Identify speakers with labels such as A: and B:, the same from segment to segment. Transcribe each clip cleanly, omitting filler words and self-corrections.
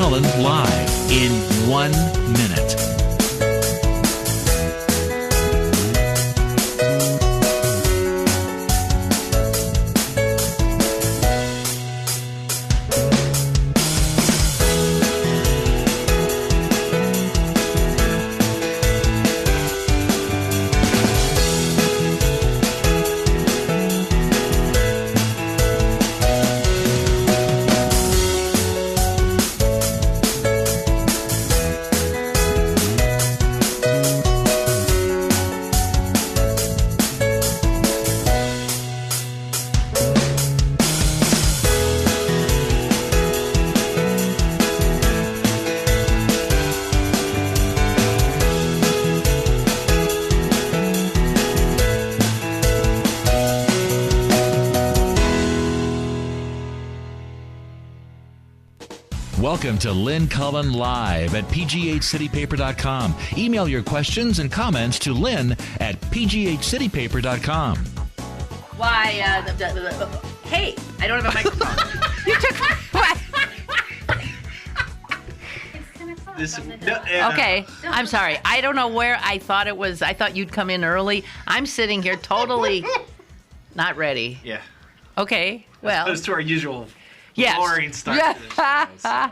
A: Cullen live in 1 minute. Welcome to Lynn Cullen Live at pghcitypaper.com. Email your questions and comments to Lynn at pghcitypaper.com.
B: Why, hey, I don't have a microphone. You took what? Okay, I'm sorry. I don't know where I thought it was. I thought you'd come in early. I'm sitting here totally not ready.
C: Yeah.
B: Okay, well.
C: As opposed to our usual
B: yes.
C: boring start to the show, so.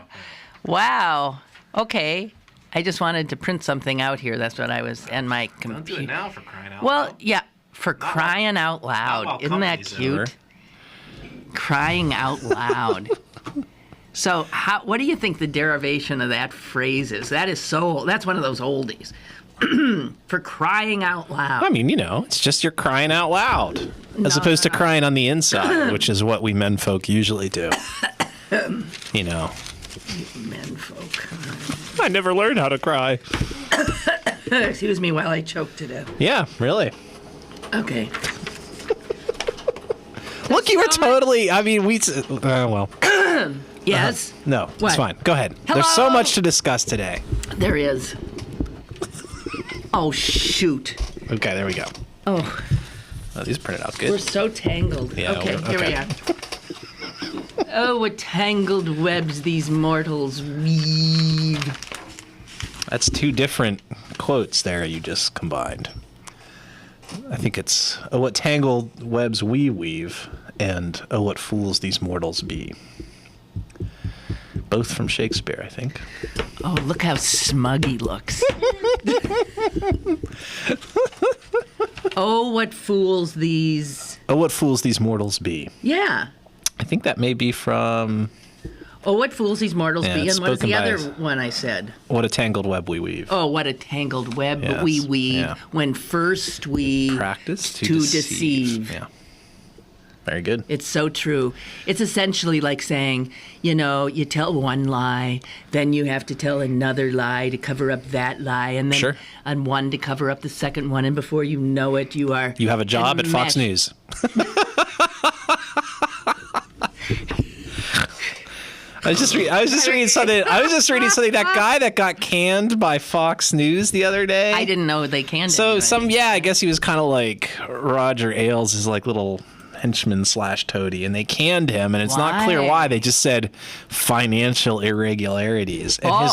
B: Wow. Okay. I just wanted to print something out here. That's what I was, and my computer.
C: Don't do it now for crying out loud.
B: Well, yeah, for crying out loud. Isn't that cute? Crying out loud. So, what do you think the derivation of that phrase is? That's one of those oldies. For crying out loud.
D: I mean, it's just you're crying out loud, as opposed to crying on the inside, which is what we menfolk usually do.
B: Menfolk.
D: I never learned how to cry.
B: Excuse me while I choke to death.
D: Yeah, really.
B: Okay.
D: Look, you were totally. I mean, well.
B: Yes.
D: No,
B: what?
D: It's fine. Go ahead.
B: Hello?
D: There's so much to discuss today.
B: There is. Oh, shoot.
D: Okay, there we go.
B: Oh,
D: these printed out good.
B: we're so tangled.
D: Yeah,
B: okay, here we are. Oh, what tangled webs these mortals weave.
D: That's two different quotes there you just combined. I think it's, oh, what tangled webs we weave, and oh, what fools these mortals be. Both from Shakespeare, I think.
B: Oh, look how smug he looks. Oh, what fools these...
D: Oh, what fools these mortals be.
B: Yeah.
D: I think that may be from...
B: Oh, what fools these mortals be. And what is the other
D: us.
B: one I said?
D: What a tangled web we weave.
B: Oh, what a tangled web
D: Yes,
B: we weave
D: yeah.
B: when first we...
D: Practice to
B: deceive.
D: Yeah. Very good.
B: It's so true. It's essentially like saying, you tell one lie, then you have to tell another lie to cover up that lie, and then
D: Sure.
B: and one to cover up the second one, and before you know it, you are...
D: You have a job at Fox News. I was just reading something. That guy that got canned by Fox News the other day.
B: I didn't know they canned
D: So
B: anybody.
D: I guess he was kind of like Roger Ailes' is like little henchman / toady, and they canned him, and it's not clear why. They just said financial irregularities. And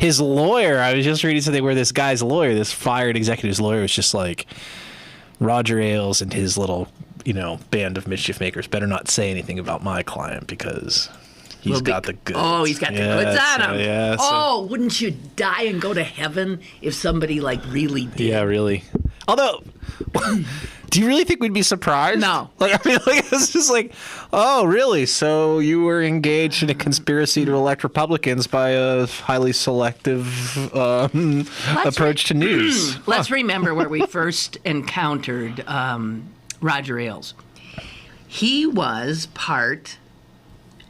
D: his lawyer, I was just reading something where this guy's lawyer, this fired executive's lawyer, was just like, Roger Ailes and his little, band of mischief makers better not say anything about my client because he's got the goods.
B: Oh, he's got the goods on him.
D: Yeah,
B: oh, wouldn't you die and go to heaven if somebody really did?
D: Yeah, really. Although, do you really think we'd be surprised?
B: No.
D: It's just like, oh, really? So you were engaged in a conspiracy to elect Republicans by a highly selective approach to news.
B: Let's remember where we first encountered Roger Ailes. He was part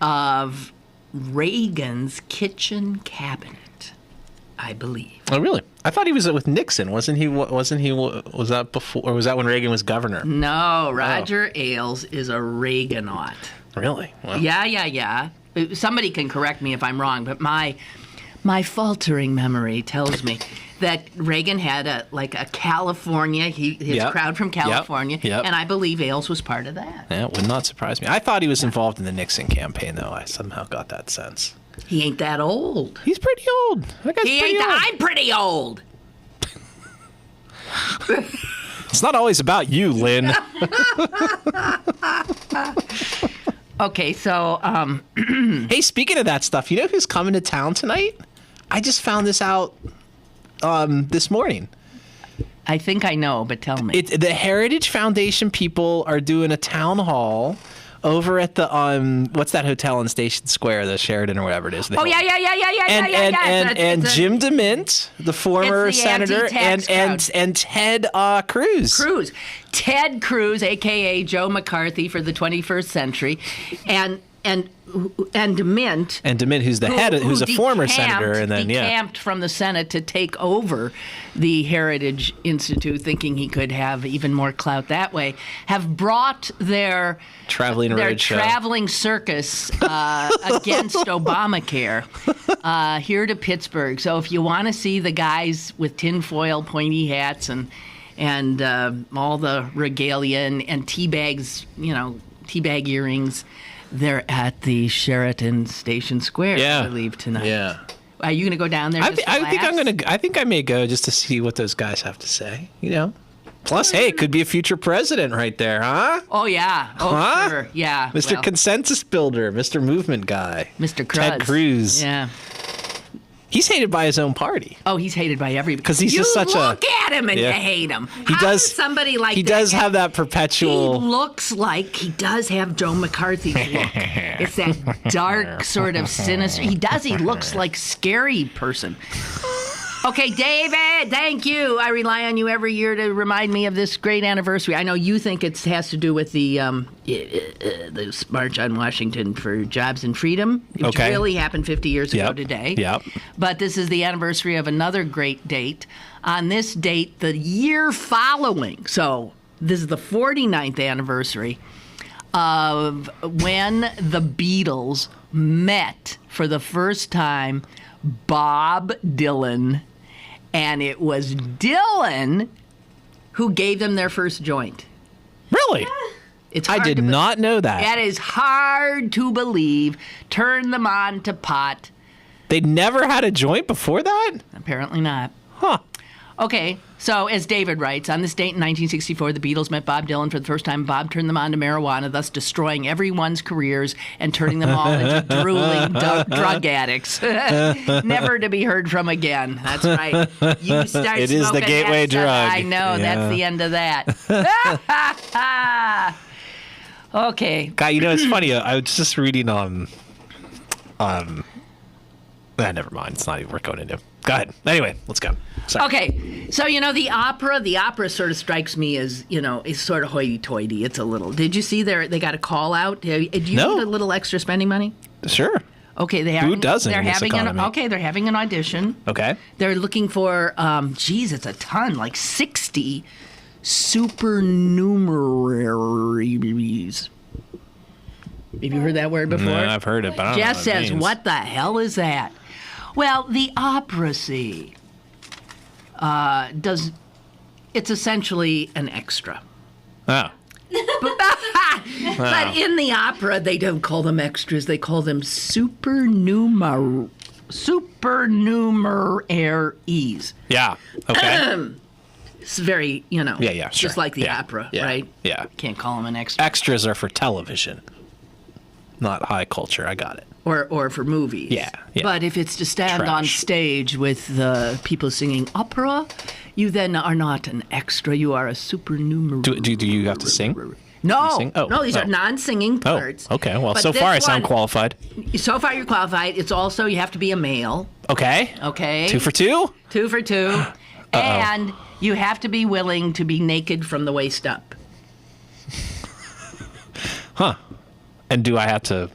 B: of Reagan's kitchen cabinet, I believe.
D: Oh, really? I thought he was with Nixon. Was that before, or was that when Reagan was governor?
B: No, Roger Ailes is a Reaganaut.
D: Really? Wow.
B: Yeah. Somebody can correct me if I'm wrong, but my faltering memory tells me that Reagan had a California, his crowd from California,
D: Yep.
B: and I believe Ailes was part of that.
D: Yeah, it would not surprise me. I thought he was involved in the Nixon campaign, though. I somehow got that sense.
B: He ain't that old.
D: He's pretty old. That guy's pretty old.
B: I'm pretty old.
D: It's not always about you, Lynn.
B: Okay, so
D: hey, speaking of that stuff, you know who's coming to town tonight? I just found this out this morning.
B: I think I know, but tell me.
D: The Heritage Foundation people are doing a town hall over at the what's that hotel in Station Square, the Sheraton or whatever it is.
B: Yeah.
D: And Jim DeMint, the former senator, and Ted Cruz.
B: Ted Cruz, aka Joe McCarthy for the 21st century, and DeMint,
D: who's the head, who's a former senator, and then
B: decamped from the Senate to take over the Heritage Institute, thinking he could have even more clout that way, have brought their
D: traveling
B: circus against Obamacare here to Pittsburgh. So if you want to see the guys with tinfoil pointy hats and all the regalia and tea bags, teabag earrings, they're at the Sheraton Station Square, I believe, tonight.
D: Yeah.
B: Are you going to go down there?
D: I think I may go just to see what those guys have to say. Plus, hey, it could be a future president right there, huh?
B: Oh yeah. Sure. Yeah.
D: Mr. Consensus Builder, Mr. Movement Guy,
B: Mr. Cruz.
D: Ted Cruz.
B: Yeah.
D: He's hated by his own party.
B: Oh, he's hated by everybody.
D: Because he's just such
B: look at him and you hate him.
D: He does.
B: Somebody like
D: he does have that perpetual.
B: He looks like he does have Joe McCarthy's look. It's that dark sort of sinister. He looks like scary person. Okay, David, thank you. I rely on you every year to remind me of this great anniversary. I know you think it has to do with the March on Washington for Jobs and Freedom, which really happened 50 years ago today.
D: Yep.
B: But this is the anniversary of another great date. On this date, the year following, so this is the 49th anniversary of when the Beatles met for the first time Bob Dylan. And it was Dylan who gave them their first joint.
D: Really? I did not know that.
B: That is hard to believe. Turn them on to pot.
D: They'd never had a joint before that?
B: Apparently not.
D: Huh.
B: Okay, so as David writes, on this date in 1964, the Beatles met Bob Dylan for the first time. Bob turned them on to marijuana, thus destroying everyone's careers and turning them all into drooling drug addicts. Never to be heard from again. That's right. You start
D: it is the gateway drug.
B: I know, that's the end of that. Okay.
D: Guy, it's funny. I was just reading never mind. It's not even worth going into. Go ahead. Anyway, let's go. Sorry.
B: Okay, so the opera sort of strikes me as is sort of hoity-toity. It's a little. Did you see they got a call out? Do you need a little extra spending money?
D: Sure.
B: Okay,
D: who doesn't?
B: They're
D: in this
B: having
D: economy?
B: they're having an audition.
D: Okay.
B: They're looking for it's a ton, like 60 supernumeraries. Have you heard that word before?
D: No, I've heard it, but I don't know
B: Jess
D: what it
B: says,
D: means.
B: "What the hell is that?" Well, the operacy it's essentially an extra.
D: Oh.
B: But in the opera, they don't call them extras. They call them supernumeraries.
D: Yeah. Okay.
B: It's very,
D: Yeah, sure.
B: just like the opera, right?
D: Yeah.
B: Can't call them an extra.
D: Extras are for television, not high culture. I got it.
B: Or for movies.
D: Yeah.
B: But if it's to stand on stage with the people singing opera, you then are not an extra. You are a supernumerary.
D: Do you have to sing?
B: No.
D: Sing? Oh,
B: no, these are non-singing parts.
D: Oh, okay. Well,
B: But
D: so
B: this
D: far I sound qualified.
B: So far you're qualified. It's also, you have to be a male.
D: Okay.
B: 2
D: for 2?
B: 2 for 2. And you have to be willing to be naked from the waist up.
D: Huh. And do I have to,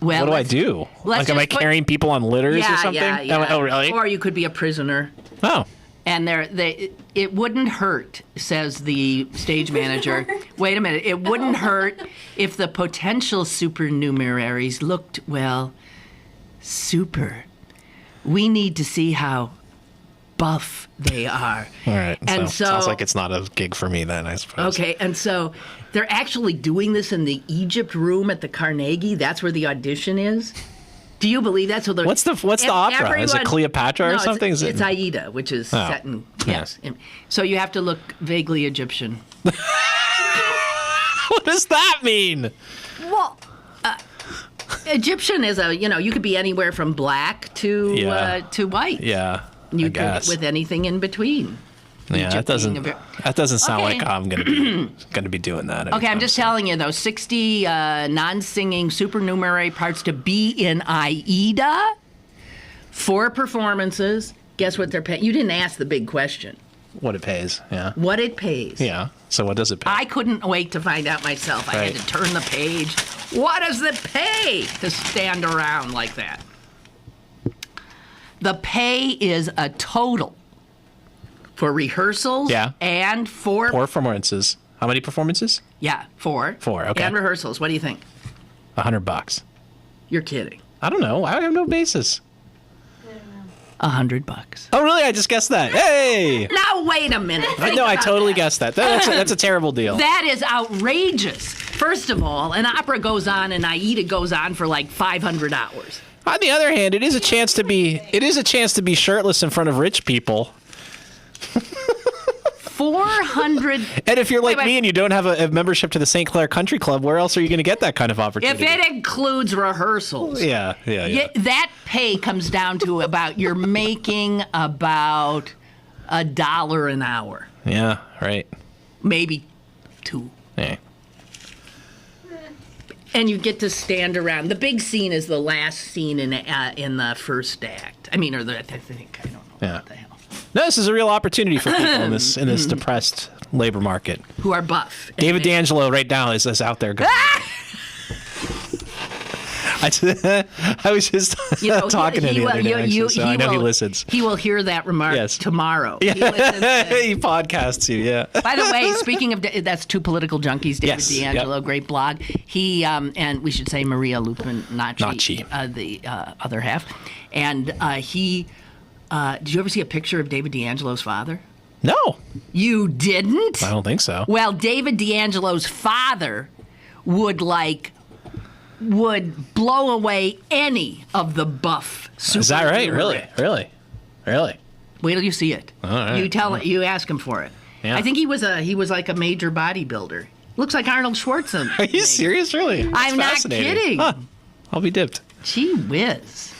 B: well,
D: what do I do? Am I carrying people on litters or something?
B: Yeah.
D: Oh, really?
B: Or you could be a prisoner.
D: Oh.
B: And it wouldn't hurt, says the stage manager. Wait a minute. It wouldn't hurt if the potential supernumeraries looked, super. We need to see how buff they are.
D: All right.
B: And so
D: sounds like it's not a gig for me then, I suppose.
B: Okay. And so they're actually doing this in the Egypt room at the Carnegie. That's where the audition is. Do you believe that? So
D: what's the opera? Is it Cleopatra or something?
B: It's Aida, which is set in yes. Yeah. So you have to look vaguely Egyptian.
D: What does that mean?
B: Well, Egyptian is you could be anywhere from black to white.
D: Yeah,
B: you could with anything in between.
D: Yeah, that doesn't sound like I'm gonna be doing that.
B: Okay, I'm just telling you though, 60 non-singing supernumerary parts to be in Aida. 4 performances. Guess what they're paying? You didn't ask the big question.
D: What it pays, yeah.
B: What it pays.
D: Yeah. So what does it pay?
B: I couldn't wait to find out myself. I had to turn the page. What does it pay to stand around like that? The pay is a total for rehearsals and for...
D: 4 performances. How many performances?
B: Yeah, 4.
D: 4, okay.
B: And rehearsals. What do you think?
D: $100.
B: You're kidding.
D: I don't know. I have no basis.
B: $100.
D: Oh, really? I just guessed that. Hey!
B: Now, wait a minute.
D: No, I totally guessed that. That's a terrible deal.
B: That is outrageous. First of all, an opera goes on and Aida goes on for like 500 hours.
D: On the other hand, it is a chance to be shirtless in front of rich people.
B: 400.
D: And if you're like me and you don't have a membership to the St. Clair Country Club, where else are you going to get that kind of opportunity?
B: If it includes rehearsals.
D: Yeah.
B: That pay comes down to you're making about $1 an hour.
D: Yeah, right.
B: Maybe 2.
D: Yeah.
B: And you get to stand around. The big scene is the last scene in the first act. I don't know. What the hell.
D: No, this is a real opportunity for people in this depressed labor market.
B: Who are buff.
D: David D'Angelo right now is out there going. I was just talking to him the other day, so I know he listens.
B: He will hear that remark tomorrow.
D: Yeah. He podcasts you, yeah.
B: By the way, speaking of, that's Two Political Junkies, David D'Angelo, great blog. He, and we should say Maria Lupinacci, the other half. And he, did you ever see a picture of David D'Angelo's father?
D: No.
B: You didn't?
D: I don't think so.
B: Well, David D'Angelo's father would blow away any of the buff super.
D: Is that right? Really?
B: Wait till you see it.
D: All right.
B: You ask him for it.
D: Yeah.
B: I think he was like a major bodybuilder. Looks like Arnold Schwarzenegger.
D: Are you serious? Really? That's
B: I'm not kidding.
D: Huh. I'll be dipped.
B: Gee whiz.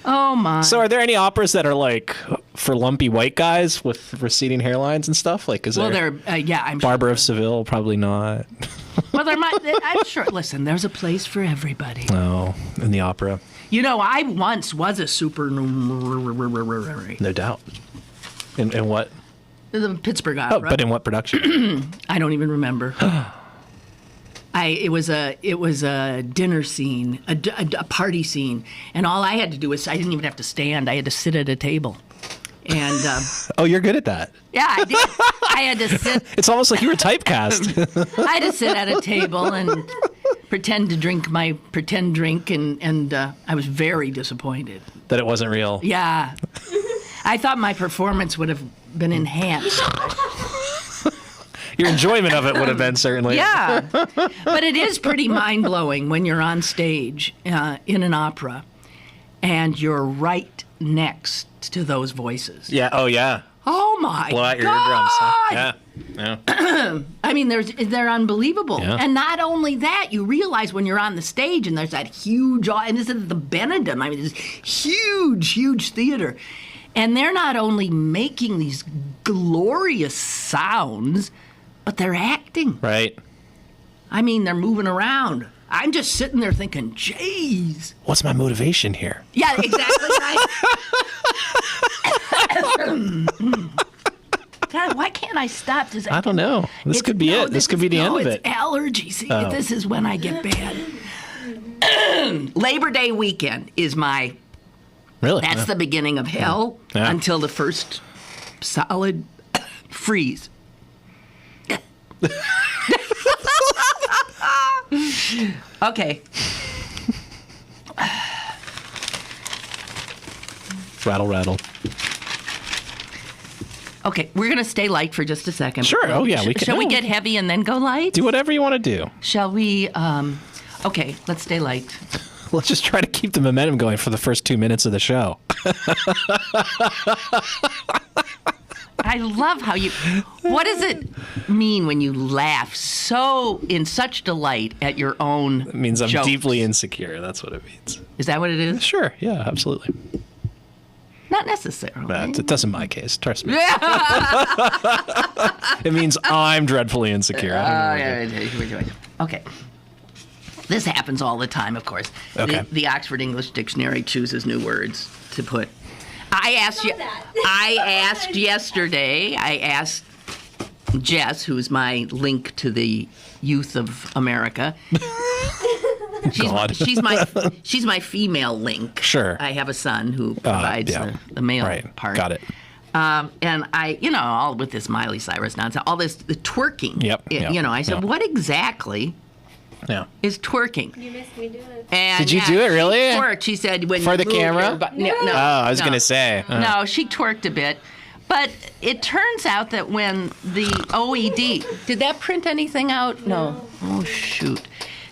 B: Oh my.
D: So are there any operas that are like for lumpy white guys with receding hairlines and stuff? Like, is there?
B: I'm
D: Barbara
B: sure.
D: of Seville, probably not.
B: Well, I'm sure. Listen, there's a place for everybody.
D: Oh, in the opera.
B: I once was a supernumerary.
D: No doubt. In what?
B: The Pittsburgh Opera.
D: Oh, but in what production?
B: I don't even remember. It was a dinner scene, a party scene, and all I had to do was I didn't even have to stand. I had to sit at a table, and
D: oh, you're good at that.
B: Yeah, I did. I had to sit.
D: It's almost like you were typecast.
B: I had to sit at a table and pretend to drink my pretend drink, and I was very disappointed
D: that it wasn't real.
B: Yeah, I thought my performance would have been enhanced.
D: Your enjoyment of it would have been, certainly.
B: Yeah. But it is pretty mind-blowing when you're on stage in an opera and you're right next to those voices.
D: Yeah. Oh, yeah.
B: Oh, my God.
D: Blow out your eardrums. Huh? Yeah.
B: I mean, they're unbelievable.
D: Yeah.
B: And not only that, you realize when you're on the stage and there's that huge, and this is the Benedum, I mean, this huge theater. And they're not only making these glorious sounds, but they're acting.
D: Right.
B: I mean, they're moving around. I'm just sitting there thinking, jeez.
D: What's my motivation here?
B: Yeah, exactly right. God, why can't I stop?
D: I don't know. This could be it. This could be the end of it.
B: It's allergy. See, this is when I get bad. Labor Day weekend is my...
D: Really?
B: That's the beginning of hell until the first solid freeze. Okay.
D: Rattle.
B: Okay, we're going to stay light for just a second.
D: Sure. Oh, yeah.
B: Shall we get heavy and then go light?
D: Do whatever you want to do.
B: Shall we? Okay, let's stay light.
D: Let's just try to keep the momentum going for the first 2 minutes of the show.
B: I love how you... What does it mean when you laugh in such delight at your own
D: It means I'm
B: jokes?
D: deeply insecure. That's what it means.
B: Is that what it is?
D: Sure. Yeah, absolutely.
B: Not necessarily.
D: But it doesn't in my case. Trust me. It means I'm dreadfully insecure.
B: Okay. This happens all the time, of course.
D: Okay.
B: The Oxford English Dictionary chooses new words to put. I asked yesterday, I asked Jess, who's my link to the youth of America. She's my female link.
D: Sure.
B: I have a son who provides the male part.
D: Got it.
B: And I, all with this Miley Cyrus nonsense, all this the twerking.
D: Yep.
B: I said, what exactly is twerking?
E: You missed me doing it.
B: And
D: did you do it really?
B: She twerked. She said when
D: for
B: you
D: the
B: moved
D: camera.
B: No.
D: Oh, I was gonna say.
B: No, she twerked a bit. But it turns out that when the OED, did that print anything out? No. Oh, shoot.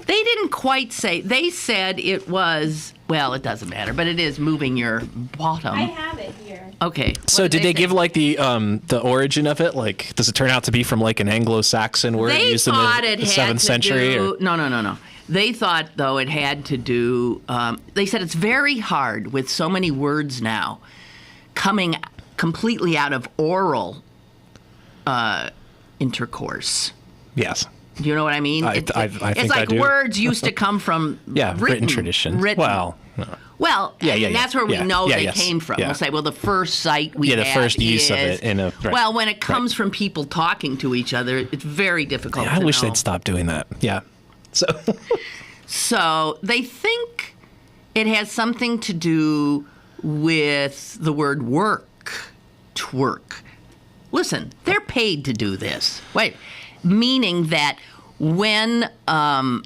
B: They didn't quite say. They said it was, well, it doesn't matter, but it is moving your bottom.
E: I have it here.
B: Okay.
D: So did they give like the origin of it? Like, does it turn out to be from like an Anglo-Saxon word used in the 7th century?
B: No. They thought, though, it had to do, they said it's very hard with so many words now coming completely out of oral intercourse.
D: Yes.
B: Do you know what I mean?
D: I think
B: it's like
D: I do.
B: words used to come from
D: written tradition.
B: Well, that's where we know they came from.
D: Yeah.
B: We'll say, well, the first site we
D: the
B: have
D: first use of
B: is,
D: it in a
B: well, when it comes from people talking to each other, it's very difficult.
D: I wish they'd stop doing that. Yeah.
B: So they think it has something to do with the word work, twerk. Listen, they're paid to do this. Wait. Meaning that when a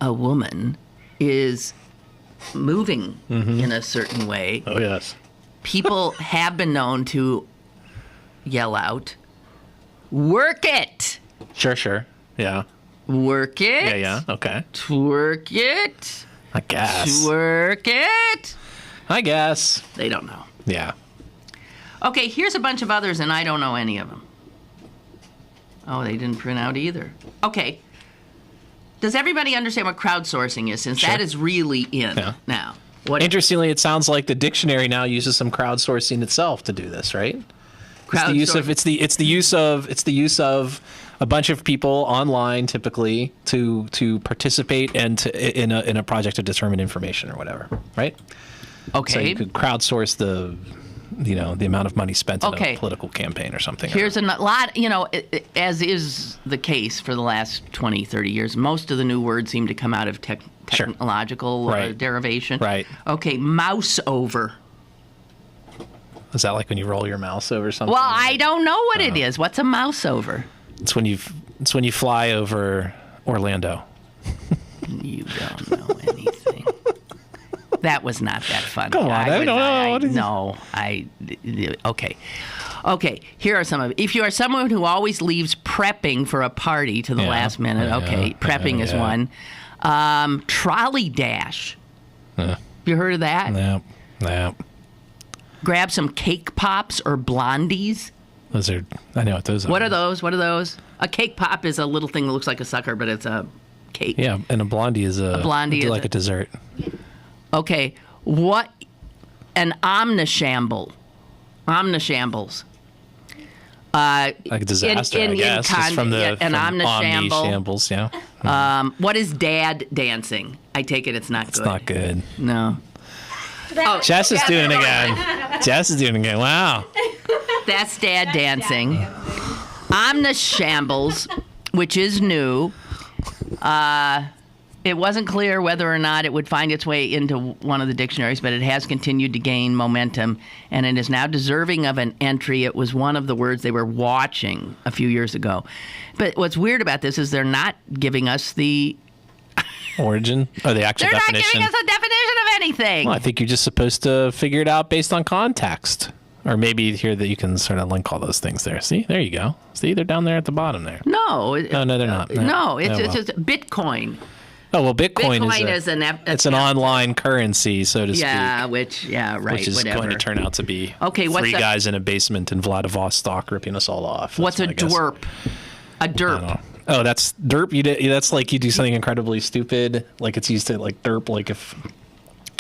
B: woman is moving in a certain way,
D: oh yes,
B: people have been known to yell out, "Work it!"
D: Sure, yeah.
B: Work it.
D: Yeah, okay.
B: Twerk it.
D: I guess.
B: Twerk it.
D: I guess.
B: They don't know.
D: Yeah.
B: Okay, here's a bunch of others, and I don't know any of them. Oh, they didn't print out either. Okay. Does everybody understand what crowdsourcing is, since that is really in now?
D: Interestingly, it sounds like the dictionary now uses some crowdsourcing itself to do this, right? It's the use of a bunch of people online, typically, to participate and in a project to determine information or whatever, right?
B: Okay.
D: So you could crowdsource the amount of money spent in a political campaign or something.
B: Here's a lot, as is the case for the last 20, 30 years, most of the new words seem to come out of technological derivation.
D: Right.
B: Okay, mouse over.
D: Is that like when you roll your mouse over something?
B: Well, I don't know what it is. What's a mouse over?
D: It's when you fly over Orlando.
B: You don't know anything. That was not that funny.
D: Come on, I don't know.
B: Okay. Okay, here are some of it. If you are someone who always leaves prepping for a party to the last minute, prepping is one. Trolley dash. Have you heard of that?
D: No.
B: Grab some cake pops or blondies.
D: I know what those are.
B: What are those? A cake pop is a little thing that looks like a sucker, but it's a cake.
D: Yeah, and a blondie is a dessert.
B: Okay, what an omnishambles.
D: Like a disaster, I guess. It's from omnishambles, yeah.
B: What is dad dancing? I take it it's not good.
D: It's not good.
B: No.
D: Jess is doing it again. Wow.
B: That's dad dancing. Omnishambles, which is new. It wasn't clear whether or not it would find its way into one of the dictionaries, but it has continued to gain momentum, and it is now deserving of an entry. It was one of the words they were watching a few years ago. But what's weird about this is they're not giving us the
D: origin or the actual definition.
B: They're not giving us a definition of anything.
D: Well, I think you're just supposed to figure it out based on context. Or maybe here that you can sort of link all those things there. See, there you go. See, they're down there at the bottom there.
B: No.
D: No, they're not.
B: No, it's just Bitcoin.
D: Oh, well, Bitcoin
B: is
D: it's an online currency, so to speak.
B: Yeah, which is
D: whatever. Going to turn out to be three guys in a basement in Vladivostok ripping us all off.
B: What's a dwerp? A derp.
D: Oh, that's derp. That's like you do something incredibly stupid. Like it's used to like derp. Like if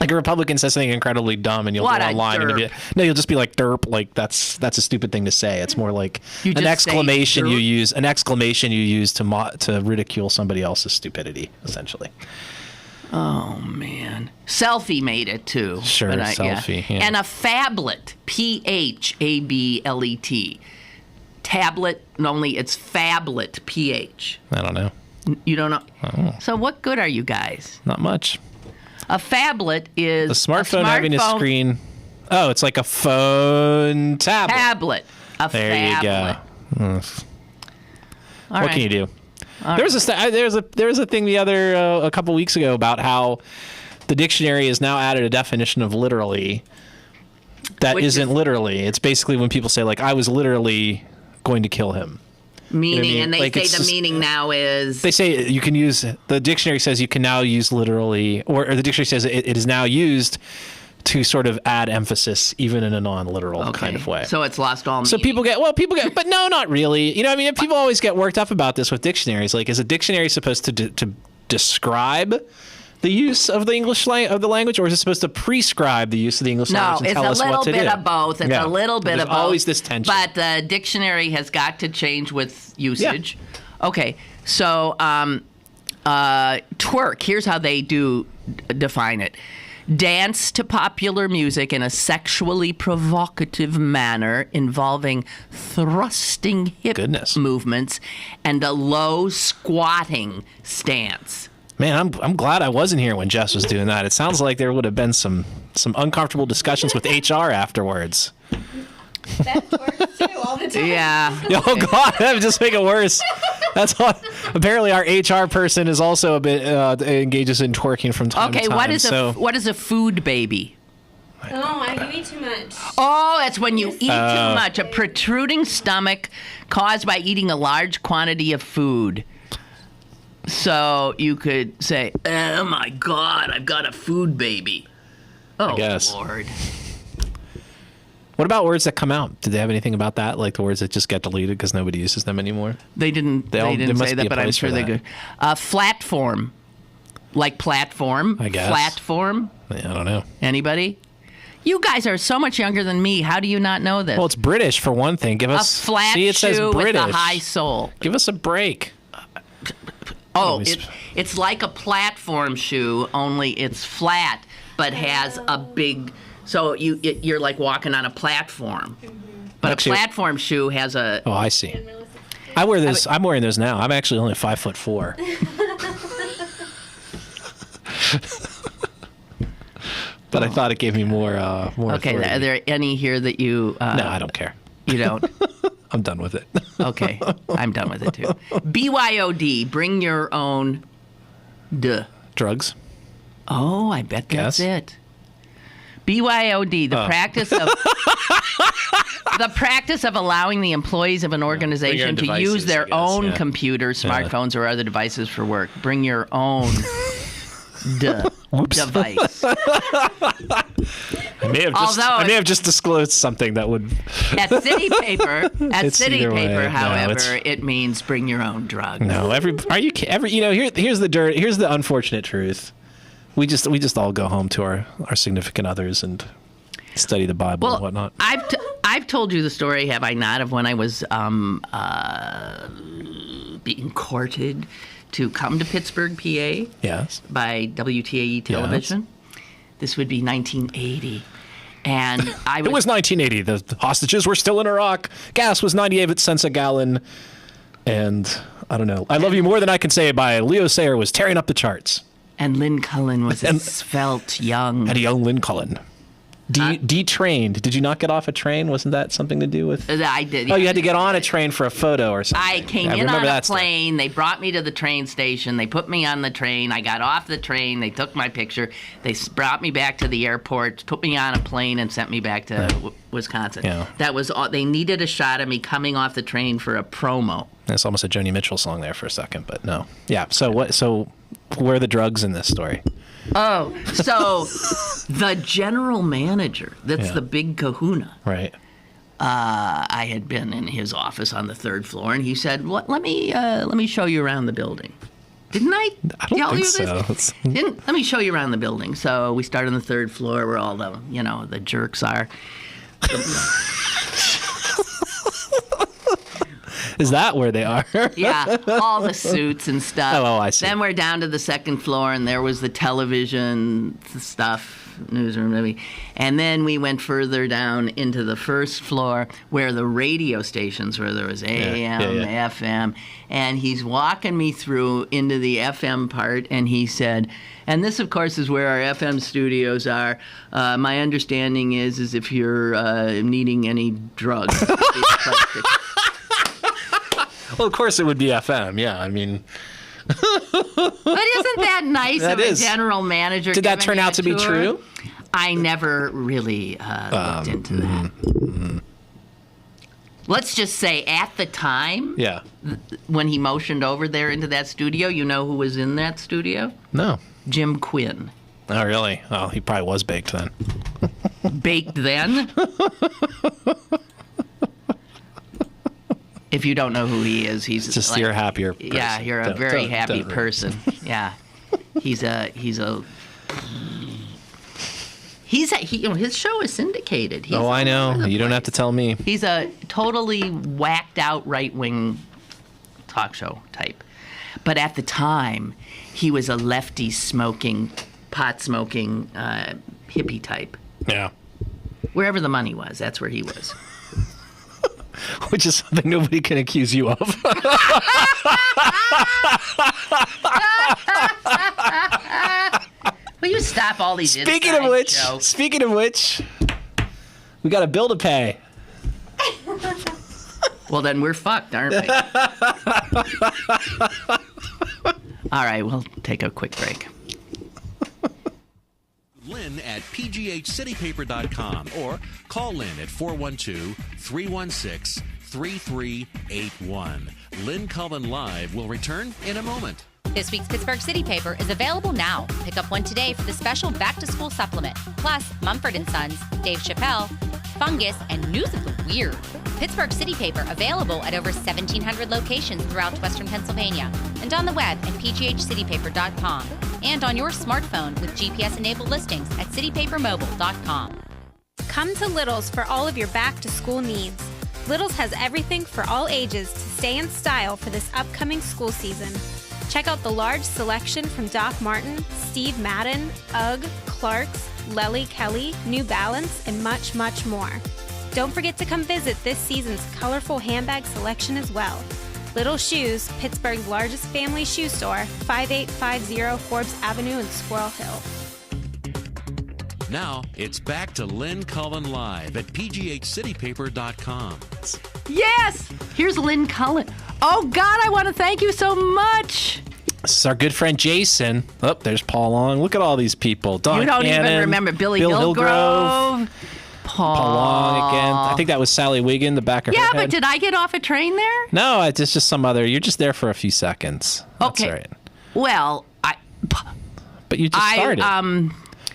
D: like a Republican says something incredibly dumb, and you'll go online and you'll just be like derp. Like that's a stupid thing to say. It's more like an exclamation you use. An exclamation you use to ridicule somebody else's stupidity, essentially.
B: Oh man, selfie made it too.
D: Sure, selfie. Yeah.
B: And a phablet, Phablet. Tablet, only it's phablet, PH.
D: I don't know.
B: You don't know?
D: Oh.
B: So what good are you guys?
D: Not much.
B: A phablet is
D: a smartphone having a screen. Oh, it's like a phone tablet.
B: Tablet.
D: There you go. What can you do? There was a thing a couple weeks ago about how the dictionary has now added a definition of literally that isn't literally. It's basically when people say like I was literally going to kill him.
B: Meaning,
D: you know what I mean?
B: And they say the meaning now is...
D: They say you can use... The dictionary says you can now use literally... Or the dictionary says it is now used to sort of add emphasis even in a non-literal kind of way.
B: So it's lost all meaning.
D: So people get... But no, not really. You know what I mean? People always get worked up about this with dictionaries. Like, is a dictionary supposed to describe the use of the English of the language, or is it supposed to prescribe the use of the English language and tell us what to do?
B: No, it's a little bit of both. It's a little bit of both.
D: There's always this tension.
B: But the dictionary has got to change with usage. Yeah. Okay, so twerk, here's how they do define it. Dance to popular music in a sexually provocative manner involving thrusting hip movements and a low squatting stance.
D: Man, I'm glad I wasn't here when Jess was doing that. It sounds like there would have been some uncomfortable discussions with HR afterwards.
E: That works too all the time.
B: Yeah.
D: Oh God, that would just make it worse. That's what. Apparently, our HR person is also a bit engages in twerking from time to time.
B: Okay, what is a food baby?
E: Oh, you eat too much.
B: Oh, that's when you eat too much. A protruding stomach caused by eating a large quantity of food. So you could say, "Oh my God, I've got a food baby." Oh,
D: I guess.
B: Lord.
D: What about words that come out? Did they have anything about that? Like the words that just get deleted because nobody uses them anymore?
B: They didn't say that, but I'm sure they could. Flatform. Like platform.
D: I guess.
B: Flatform.
D: Yeah, I don't know.
B: Anybody? You guys are so much younger than me. How do you not know this?
D: Well, it's British for one thing. Give us
B: a flat
D: it says
B: shoe
D: British.
B: With a high sole.
D: Give us a break.
B: Oh, it's like a platform shoe, only it's flat, but has a big. So you're like walking on a platform, but actually, a platform shoe has a.
D: Oh, I see. I wear this. I'm wearing those now. I'm actually only 5'4". But I thought it gave me more.
B: Okay,
D: authority.
B: are there any here that you?
D: No, I don't care.
B: You don't.
D: I'm done with it.
B: Okay, I'm done with it too. BYOD, bring your own
D: drugs.
B: Oh, I bet that's it. BYOD, the practice of allowing the employees of an organization to use their own computers, smartphones, or other devices for work. Bring your own device.
D: I may have just disclosed something that would.
B: At City Paper, however, it means bring your own drug.
D: No, here's the dirt. Here's the unfortunate truth. We just all go home to our significant others and study the Bible and whatnot.
B: I've told you the story, have I not, of when I was being courted to come to Pittsburgh, PA.
D: Yes.
B: By WTAE television. Yes. This would be 1980. And it
D: was 1980. The hostages were still in Iraq. Gas was 98 cents a gallon. And I don't know. I Love You More Than I Can Say by Leo Sayer was tearing up the charts.
B: And Lynn Cullen was a svelte young.
D: And a young Lynn Cullen. Detrained. Did you not get off a train? Wasn't that something to do with?
B: I did.
D: Oh, you had to get on a train for a photo or something.
B: I came in on a plane. They brought me to the train station. They put me on the train. I got off the train. They took my picture. They brought me back to the airport, put me on a plane, and sent me back to Wisconsin.
D: Yeah.
B: That was all. They needed a shot of me coming off the train for a promo.
D: That's almost a Joni Mitchell song there for a second, but no. Yeah. So what? So where are the drugs in this story?
B: Oh, so the general manager, that's the big kahuna.
D: Right.
B: I had been in his office on the third floor, and he said, "Let me show you around the building." Didn't I tell you this? Let me show you around the building. So we start on the third floor where all the jerks are.
D: Is that where they are?
B: Yeah, all the suits and stuff.
D: Oh, I see.
B: Then we're down to the second floor, and there was the television stuff, newsroom, maybe. And then we went further down into the first floor where the radio stations were. There was AM, FM. And he's walking me through into the FM part, and he said, and this, of course, is where our FM studios are. My understanding is if you're needing any drugs.
D: Well, of course it would be FM. Yeah, I mean.
B: But isn't that nice of a general manager?
D: Did that turn out to be true?
B: I never really looked into that. Mm-hmm. Let's just say at the time, when he motioned over there into that studio, you know who was in that studio?
D: No.
B: Jim Quinn.
D: Oh, really? Oh, he probably was baked then.
B: Baked then? If you don't know who he is, he's
D: just you're a happier person.
B: Yeah, you're a very happy person. Yeah, his show is syndicated.
D: I know. You don't have to tell me.
B: He's a totally whacked out right wing talk show type, but at the time, he was a lefty pot smoking hippie type.
D: Yeah.
B: Wherever the money was, that's where he was.
D: Which is something nobody can accuse you of.
B: Will you stop all these
D: Speaking of which, we got a bill to pay.
B: Well, then we're fucked, aren't we? All right, we'll take a quick break.
A: Lynn at pghcitypaper.com or call Lynn at 412-316-3381. Lynn Cullen Live will return in a moment.
F: This week's Pittsburgh City Paper is available now. Pick up one today for the special back-to-school supplement. Plus, Mumford & Sons, Dave Chappelle, Fungus, and News of the Weird. Pittsburgh City Paper available at over 1,700 locations throughout Western Pennsylvania and on the web at pghcitypaper.com and on your smartphone with GPS-enabled listings at citypapermobile.com.
G: Come to Little's for all of your back-to-school needs. Little's has everything for all ages to stay in style for this upcoming school season. Check out the large selection from Doc Marten, Steve Madden, UGG, Clarks, Lely Kelly, New Balance, and much, much more. Don't forget to come visit this season's colorful handbag selection as well. Little Shoes, Pittsburgh's largest family shoe store, 5850 Forbes Avenue in Squirrel Hill.
A: Now, it's back to Lynn Cullen Live at pghcitypaper.com.
B: Yes! Here's Lynn Cullen. Oh, God, I want to thank you so much.
D: This is our good friend Jason. Oh, there's Paul Long. Look at all these people. Don
B: You don't
D: Cannon,
B: even remember Bill Hillgrove.
D: Paul Long again. I think that was Sally Wiggin, the back of her head.
B: Yeah, but did I get off a train there?
D: No, it's just some other. You're just there for a few seconds. That's
B: okay.
D: Right.
B: Well,
D: But you just started.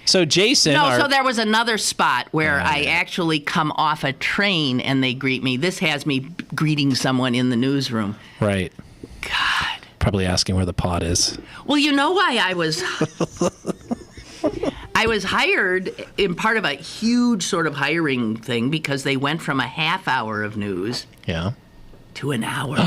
D: So Jason.
B: So there was another spot where I actually come off a train and they greet me. This has me greeting someone in the newsroom.
D: Right.
B: God.
D: Probably asking where the pot is.
B: Well, you know why I was hired in part of a huge sort of hiring thing because they went from a half hour of news to an hour.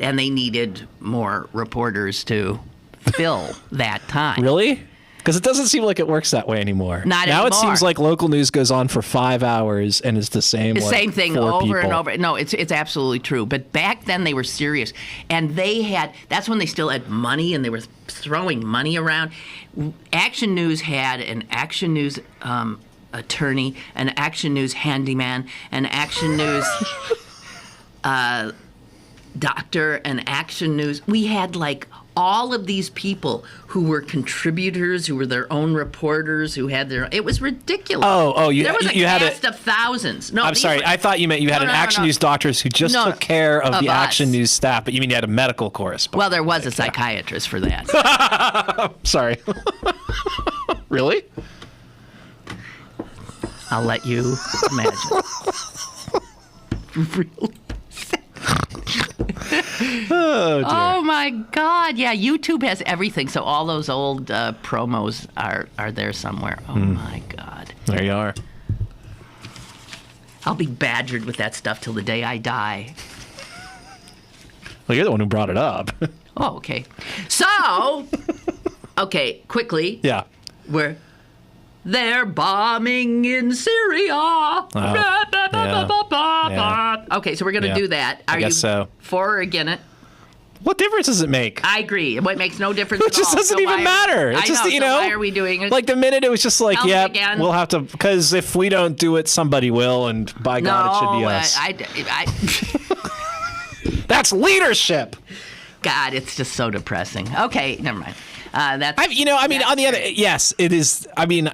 B: And they needed more reporters to fill that time.
D: Really? Because it doesn't seem like it works that way anymore.
B: Not
D: now
B: anymore.
D: It seems like local news goes on for 5 hours and it's the same.
B: The same thing over
D: people.
B: And over. No, it's absolutely true. But back then they were serious, and that's when they still had money and they were throwing money around. Action News had an Action News attorney, an Action News handyman, an Action News doctor, an Action News. We had like all of these people who were contributors, who were their own reporters, who had their. It was ridiculous. There was a cast of thousands. No,
D: I'm sorry. I thought you meant you had an Action News doctors who just took care of the Action News staff, but you mean you had a medical correspondent.
B: Well, there was a psychiatrist for that.
D: Sorry. Really?
B: I'll let you imagine. Really? Oh my God! Yeah, YouTube has everything. So all those old promos are there somewhere. Oh my God!
D: There you are.
B: I'll be badgered with that stuff till the day I die.
D: Well, you're the one who brought it up.
B: Oh, okay. So, okay, quickly.
D: Yeah.
B: They're bombing in Syria. Okay, so we're going to do that. Are you for or against it?
D: What difference does it make?
B: I agree. It makes no difference
D: at all. It just doesn't even matter. It's just,
B: why are we doing it?
D: Like the minute it was just like, we'll have to, because if we don't do it, somebody will, and by God, it should be us. That's leadership.
B: God, it's just so depressing. Okay, never mind. On the
D: other, yes, it is. I mean,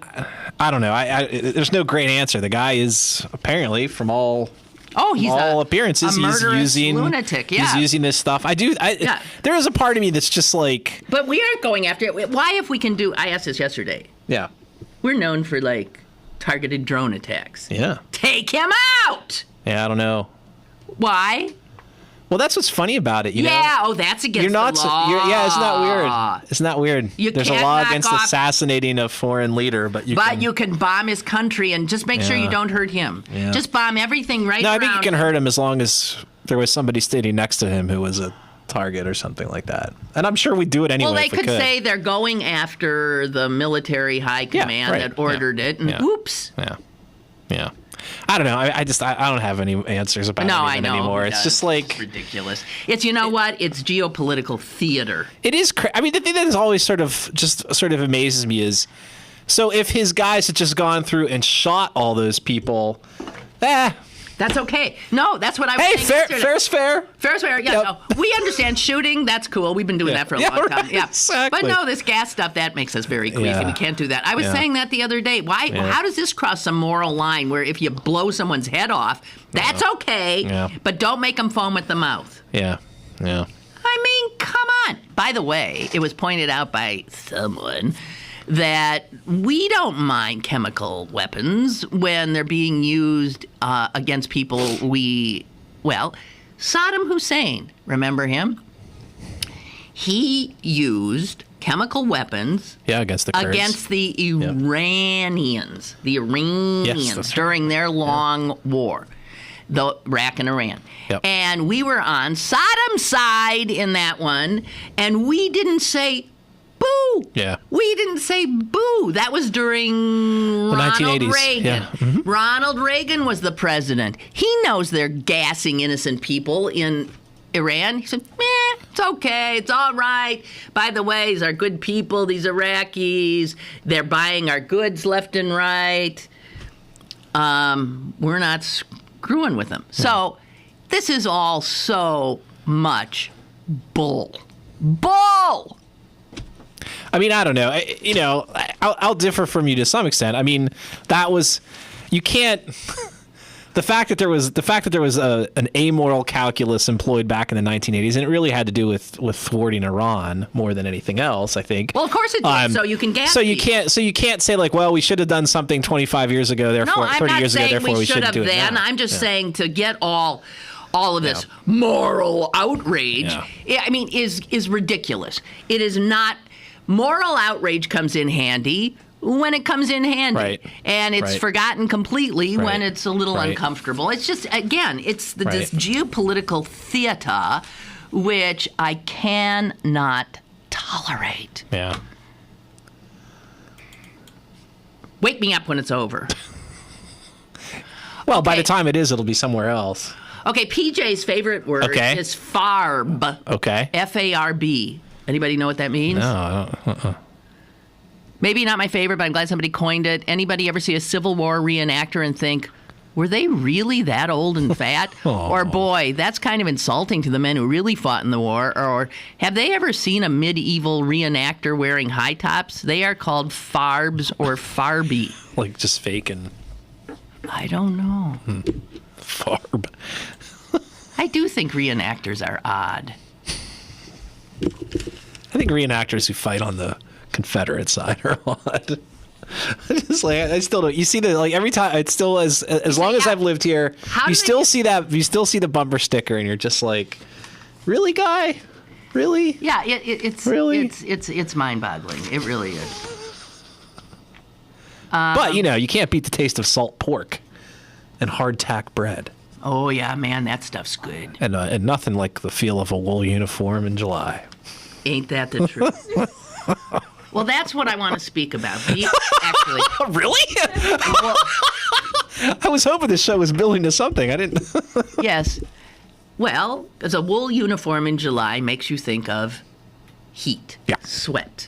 D: I don't know. There's no great answer. The guy is apparently, from all appearances,
B: he's using lunatic. Yeah,
D: he's using this stuff. There is a part of me that's just like.
B: But we aren't going after it. Why, if we can do? I asked this yesterday.
D: Yeah,
B: we're known for like targeted drone attacks.
D: Yeah,
B: take him out.
D: Yeah, I don't know.
B: Why?
D: Well, that's what's funny about it, you know?
B: Yeah, that's against the law.
D: Isn't that weird? Isn't that weird? There's a law against assassinating a foreign leader, but you
B: can bomb his country and just make sure you don't hurt him. Yeah. Just bomb everything around.
D: I think you can hurt him as long as there was somebody standing next to him who was a target or something like that. And I'm sure we'd do it anyway.
B: Well, they could say they're going after the military high command that ordered it, and whoops.
D: Yeah. I don't know. I don't have any answers about anything anymore. It's just like
B: it's ridiculous. It's what? It's geopolitical theater.
D: It is. I mean, the thing that is always sort of amazes me is, so if his guys had just gone through and shot all those people,
B: that's okay. No, that's what I was saying.
D: Hey, fair's fair.
B: Fair's fair. Yeah, no, we understand shooting. That's cool. We've been doing that for a long time. Yeah,
D: exactly.
B: But no, this gas stuff, that makes us very queasy. Yeah. We can't do that. I was saying that the other day. Why? Yeah. How does this cross some moral line where if you blow someone's head off, that's okay, but don't make them foam at the mouth?
D: Yeah. I
B: mean, come on. By the way, it was pointed out by someone that we don't mind chemical weapons when they're being used against people Saddam Hussein, remember him? He used chemical weapons
D: against the Kurds.
B: Against the Iranians. The Iranians during their long war. Iraq and Iran. Yep. And we were on Saddam's side in that one, and we didn't say boo.
D: Yeah.
B: We didn't say boo. That was during Ronald Reagan.
D: Yeah. Mm-hmm.
B: Ronald Reagan was the president. He knows they're gassing innocent people in Iran. He said, it's okay. It's all right. By the way, these are good people, these Iraqis. They're buying our goods left and right. We're not screwing with them. Yeah. So this is all so much bull. Bull!
D: I mean, I don't know. I'll differ from you to some extent. I mean, you can't. The fact that there was an amoral calculus employed back in the 1980s, and it really had to do with thwarting Iran more than anything else, I think.
B: Well, of course it did. So you can gas.
D: So you can't say like, well, we should have done something 25 years ago, therefore 30 years ago, therefore we shouldn't do it now.
B: I'm just saying to get all of this moral outrage, I mean, is ridiculous. It is not. Moral outrage comes in handy when it comes in handy.
D: Right.
B: And it's forgotten completely when it's a little uncomfortable. It's just, again, it's this geopolitical theater which I cannot tolerate.
D: Yeah.
B: Wake me up when it's over.
D: Well, by the time it is, it'll be somewhere else.
B: Okay, PJ's favorite word is FARB.
D: Okay.
B: F-A-R-B. Anybody know what that means?
D: No, I don't.
B: Maybe not my favorite, but I'm glad somebody coined it. Anybody ever see a Civil War reenactor and think, were they really that old and fat? Or, boy, that's kind of insulting to the men who really fought in the war. Or have they ever seen a medieval reenactor wearing high tops? They are called farbs or farby.
D: Like just faking.
B: I don't know.
D: Farb.
B: I do think reenactors are odd.
D: I think reenactors who fight on the Confederate side are odd. I still don't. You see every time. It's still as long as I've lived here. You still see the bumper sticker, and you're just like, really, guy, really?
B: Yeah, it's mind-boggling. It really is.
D: But you can't beat the taste of salt pork and hardtack bread.
B: Oh yeah, man, that stuff's good.
D: And nothing like the feel of a wool uniform in July.
B: Ain't that the truth? Well, that's what I want to speak about. Actually,
D: really? Well, I was hoping this show was building to something. I didn't.
B: Yes. Well, because a wool uniform in July makes you think of heat, sweat,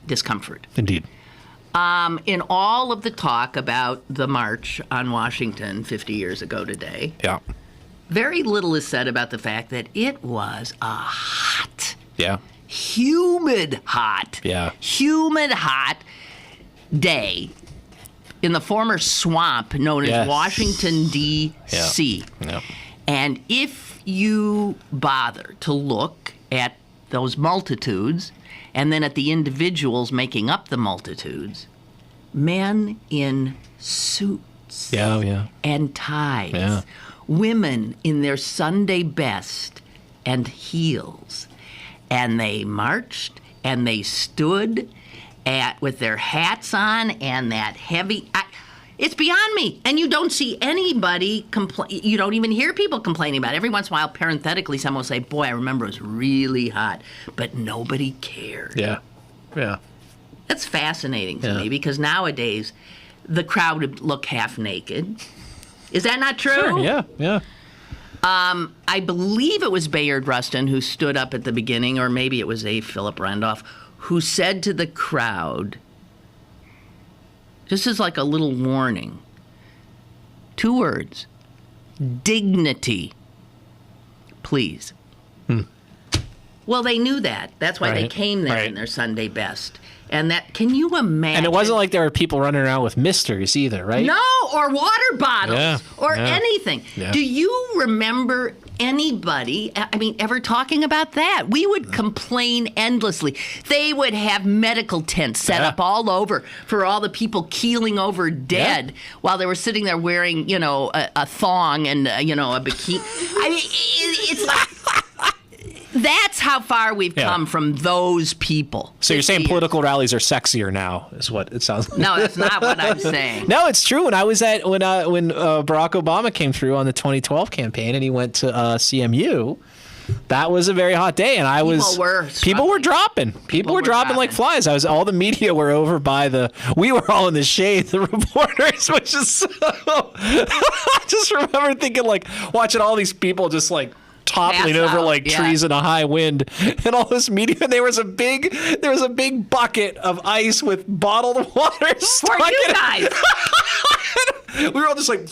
B: discomfort.
D: Indeed.
B: In all of the talk about the March on Washington 50 years ago today, very little is said about the fact that it was a hot, humid hot day in the former swamp known as Washington, D.C. And if you bother to look at those multitudes and then at the individuals making up the multitudes, men in suits and ties, women in their Sunday best and heels. And they marched and they stood with their hats on and that heavy. It's beyond me. And you don't see anybody complain. You don't even hear people complaining about it. Every once in a while, parenthetically, someone will say, boy, I remember it was really hot. But nobody cared.
D: Yeah.
B: That's fascinating to me because nowadays the crowd would look half naked. Is that not true?
D: Sure, yeah.
B: I believe it was Bayard Rustin who stood up at the beginning, or maybe it was A. Philip Randolph, who said to the crowd, just as like a little warning, 2 words, dignity, please. Well, they knew that. That's why they came there in their Sunday best. And that, can you imagine?
D: And it wasn't like there were people running around with misters either, right?
B: No, or water bottles, or anything. Yeah. Do you remember anybody, ever talking about that? We would complain endlessly. They would have medical tents set up all over for all the people keeling over dead while they were sitting there wearing, a thong and, a bikini. It's like... That's how far we've come from those people.
D: So you're saying political rallies are sexier now, is what it sounds like.
B: No, that's not what I'm saying.
D: No, it's true. When when Barack Obama came through on the 2012 campaign and he went to CMU, that was a very hot day, and people were dropping. People were dropping like flies. All the media were over by we were all in the shade, the reporters, which is so, I just remember thinking, watching all these people just toppling over trees in a high wind, and all this media. And there was a big bucket of ice with bottled water
B: for you guys.
D: We were all just like.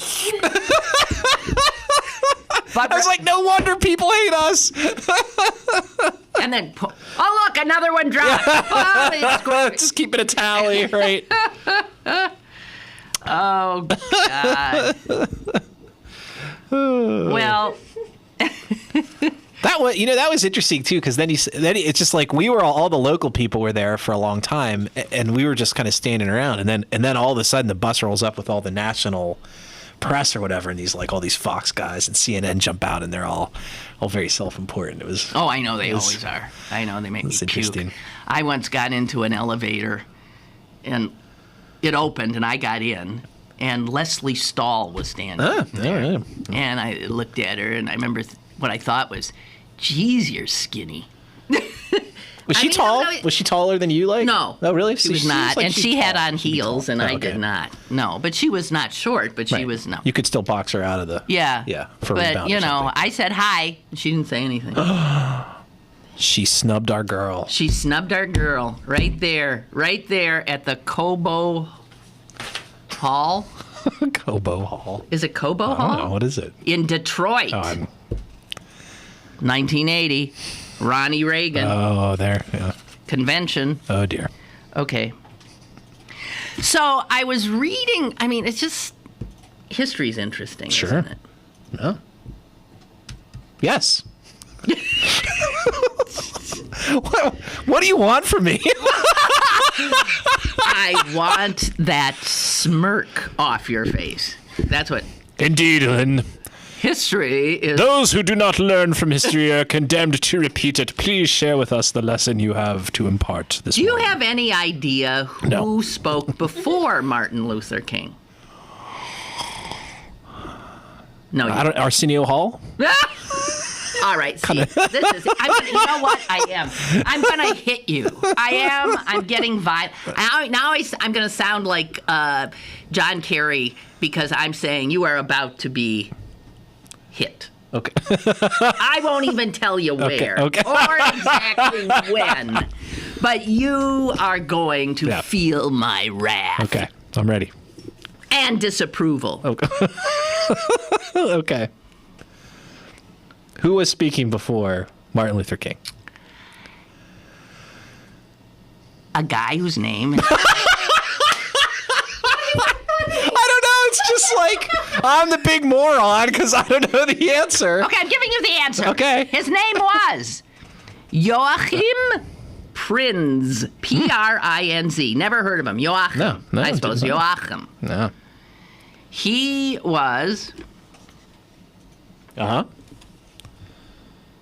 D: I was like, no wonder people hate us.
B: And then, oh look, another one dropped.
D: Just keeping a tally, right?
B: Oh God. Well.
D: That was interesting too, because then it's just like we were all the local people were there for a long time, and we were just kind of standing around, and then all of a sudden the bus rolls up with all the national press or whatever, and all these Fox guys and CNN jump out, and they're all very self-important. It was.
B: Oh, I know they always are. I know they make me puke. I once got into an elevator, and it opened, and I got in. And Leslie Stahl was standing there. Yeah. And I looked at her, and I remember what I thought was, geez, you're skinny.
D: Was she tall? Was she taller than you?
B: No.
D: Oh, really?
B: She was not. And she had on heels, and I did not. No, but she was not short, but she was, no.
D: You could still box her out of the...
B: Yeah.
D: Yeah, for rebound.
B: But, I said hi, and she didn't say anything.
D: She snubbed our girl.
B: She snubbed our girl right there at the Cobo Hall.
D: Cobo Hall.
B: Is it Cobo Hall?
D: I don't know. What is it?
B: In Detroit. 1980. Ronnie Reagan.
D: Oh, there. Yeah.
B: Convention.
D: Oh, dear.
B: Okay. So I was reading. I mean, it's just history's interesting,
D: Sure.
B: isn't it?
D: No. Yes. What do you want from me?
B: I want that smirk off your face. That's what
D: Indeed, Lynn.
B: history is.
D: Those who do not learn from history are condemned to repeat it. Please share with us the lesson you have to impart this
B: Do you
D: morning.
B: have any idea who
D: No.
B: spoke before Martin Luther King? No, you
D: Arsenio Hall?
B: All right, see, this is. You know what? I am. I'm gonna hit you. I'm getting violent. Now I'm gonna sound like John Kerry because I'm saying you are about to be hit.
D: Okay.
B: I won't even tell you where
D: okay.
B: or exactly when, but you are going to feel my wrath.
D: Okay, I'm ready.
B: And disapproval.
D: Okay. Okay. Who was speaking before Martin Luther King?
B: A guy whose name.
D: I don't know. It's just like I'm the big moron because I don't know the answer.
B: Okay, I'm giving you the answer.
D: Okay.
B: His name was Joachim Prinz. Prinz. Never heard of him. Joachim.
D: No,
B: I suppose
D: didn't know.
B: Joachim.
D: No.
B: He was
D: Uh-huh.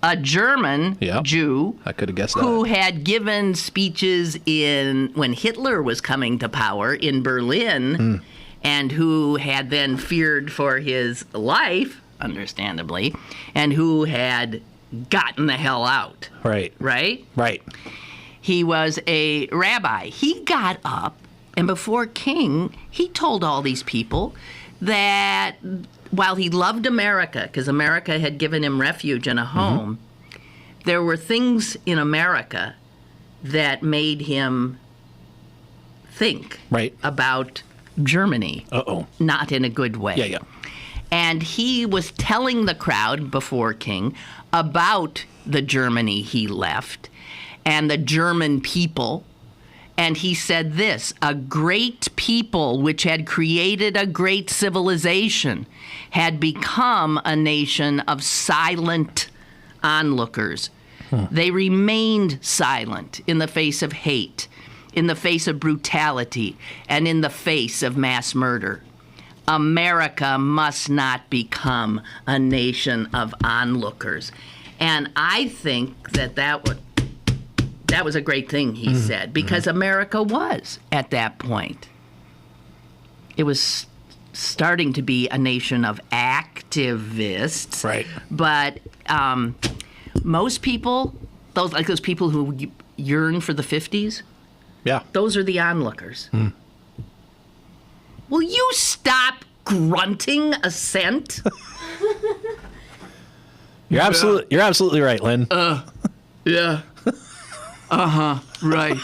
B: a German Jew
D: I could have guessed
B: who
D: that.
B: had given speeches when Hitler was coming to power in Berlin, and who had then feared for his life, understandably, and who had gotten the hell out.
D: Right.
B: Right?
D: Right.
B: He was a rabbi. He got up, and before King, he told all these people that while he loved America, because America had given him refuge and a home, there were things in America that made him think about Germany. Not in a good way.
D: Yeah.
B: And he was telling the crowd before King about the Germany he left and the German people. And he said this: a great people which had created a great civilization had become a nation of silent onlookers. They remained silent in the face of hate, in the face of brutality, and in the face of mass murder. America must not become a nation of onlookers. And I think that was a great thing he said, because America was, at that point. It was starting to be a nation of activists.
D: Right.
B: But most people, those people who yearn for the 50s, those are the onlookers. Will you stop grunting assent?
D: You're absolutely right, Lynn.
B: Yeah. Right.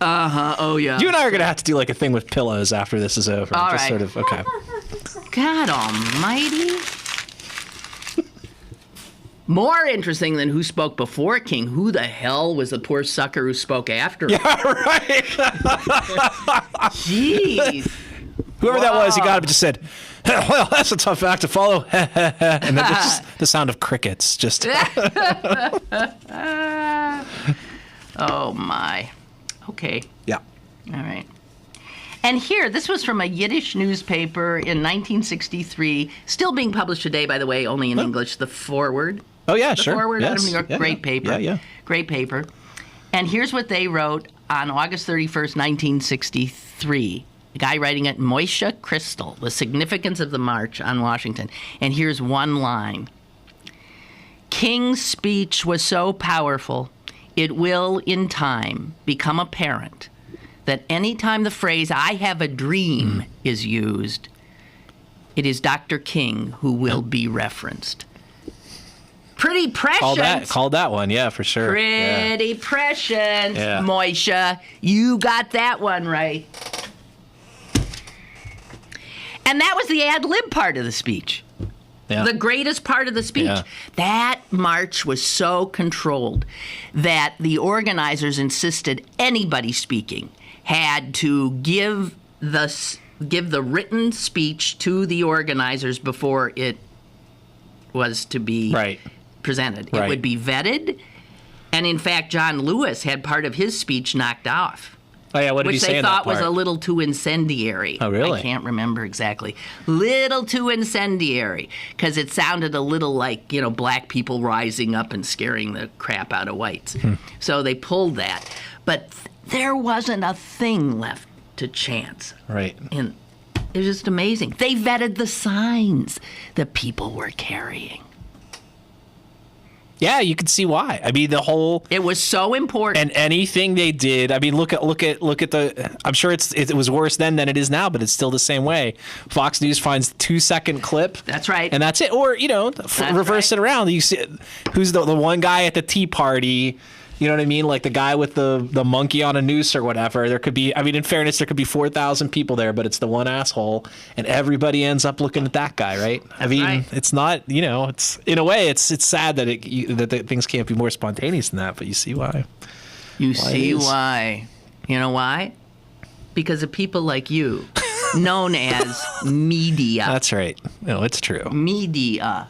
B: Oh, yeah.
D: You and I are going to have to do like a thing with pillows after this is over.
B: All
D: Just
B: right.
D: sort of, okay.
B: God almighty. More interesting than who spoke before King. Who the hell was the poor sucker who spoke after him?
D: Yeah, right.
B: Jeez.
D: Whoever that was, he got up and just said, well, that's a tough act to follow. And then just the sound of crickets. Just.
B: Oh, my. Okay.
D: Yeah.
B: All right. And here, this was from a Yiddish newspaper in 1963, still being published today, by the way, only in English, The Forward.
D: Oh, yeah,
B: The
D: sure.
B: Forward out of
D: Yes.
B: New York.
D: Yeah,
B: Great paper.
D: Yeah.
B: Great paper. And here's what they wrote on August 31st, 1963. The guy writing it, Moishe Crystal, The Significance of the March on Washington. And here's one line. King's speech was so powerful, it will, in time, become apparent that any time the phrase, I have a dream, is used, it is Dr. King who will be referenced. Pretty prescient.
D: Called that one, yeah, for sure.
B: Pretty prescient, Moisha. You got that one right. And that was the ad lib part of the speech. Yeah. The greatest part of the speech. Yeah. That march was so controlled that the organizers insisted anybody speaking had to give the written speech to the organizers before it was to be presented. It would be vetted. And in fact, John Lewis had part of his speech knocked off.
D: Oh, yeah, what did he say in that part?
B: Which they thought was a little too incendiary.
D: Oh, really?
B: I can't remember exactly. Little too incendiary, because it sounded a little like, black people rising up and scaring the crap out of whites. So they pulled that. But there wasn't a thing left to chance.
D: Right.
B: And it was just amazing. They vetted the signs that people were carrying.
D: Yeah, you can see why. I mean,
B: it was so important.
D: And anything they did, I mean, look at the. I'm sure it was worse then than it is now, but it's still the same way. Fox News finds the 2-second clip.
B: That's right.
D: And that's it. Or reverse it around. You see, who's the one guy at the Tea Party? You know what I mean? Like the guy with the monkey on a noose or whatever. There could be, I mean, in fairness, there could be 4,000 people there, but it's the one asshole, and everybody ends up looking at that guy, right?
B: I mean,
D: it's not, it's in a way, it's sad that that things can't be more spontaneous than that, but you see why.
B: You know why? Because of people like you, known as media.
D: That's right. No, it's true.
B: Media.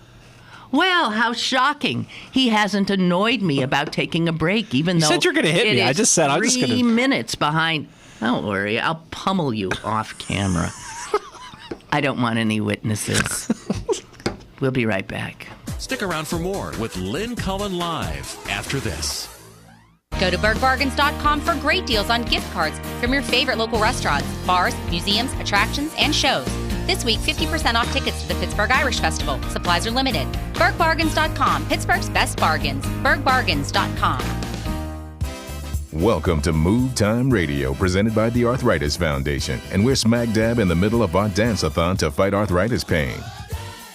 B: Well, how shocking. He hasn't annoyed me about taking a break, even though...
D: You said you're going to hit me. I just said I'm just going to...
B: 3 minutes behind. Don't worry. I'll pummel you off camera. I don't want any witnesses. We'll be right back.
A: Stick around for more with Lynn Cullen Live after this.
F: Go to BergBargains.com for great deals on gift cards from your favorite local restaurants, bars, museums, attractions, and shows. This week, 50% off tickets to the Pittsburgh Irish Festival. Supplies are limited. BergBargains.com, Pittsburgh's best bargains. BergBargains.com.
H: Welcome to Move Time Radio, presented by the Arthritis Foundation. And we're smack dab in the middle of our dance-a-thon to fight arthritis pain.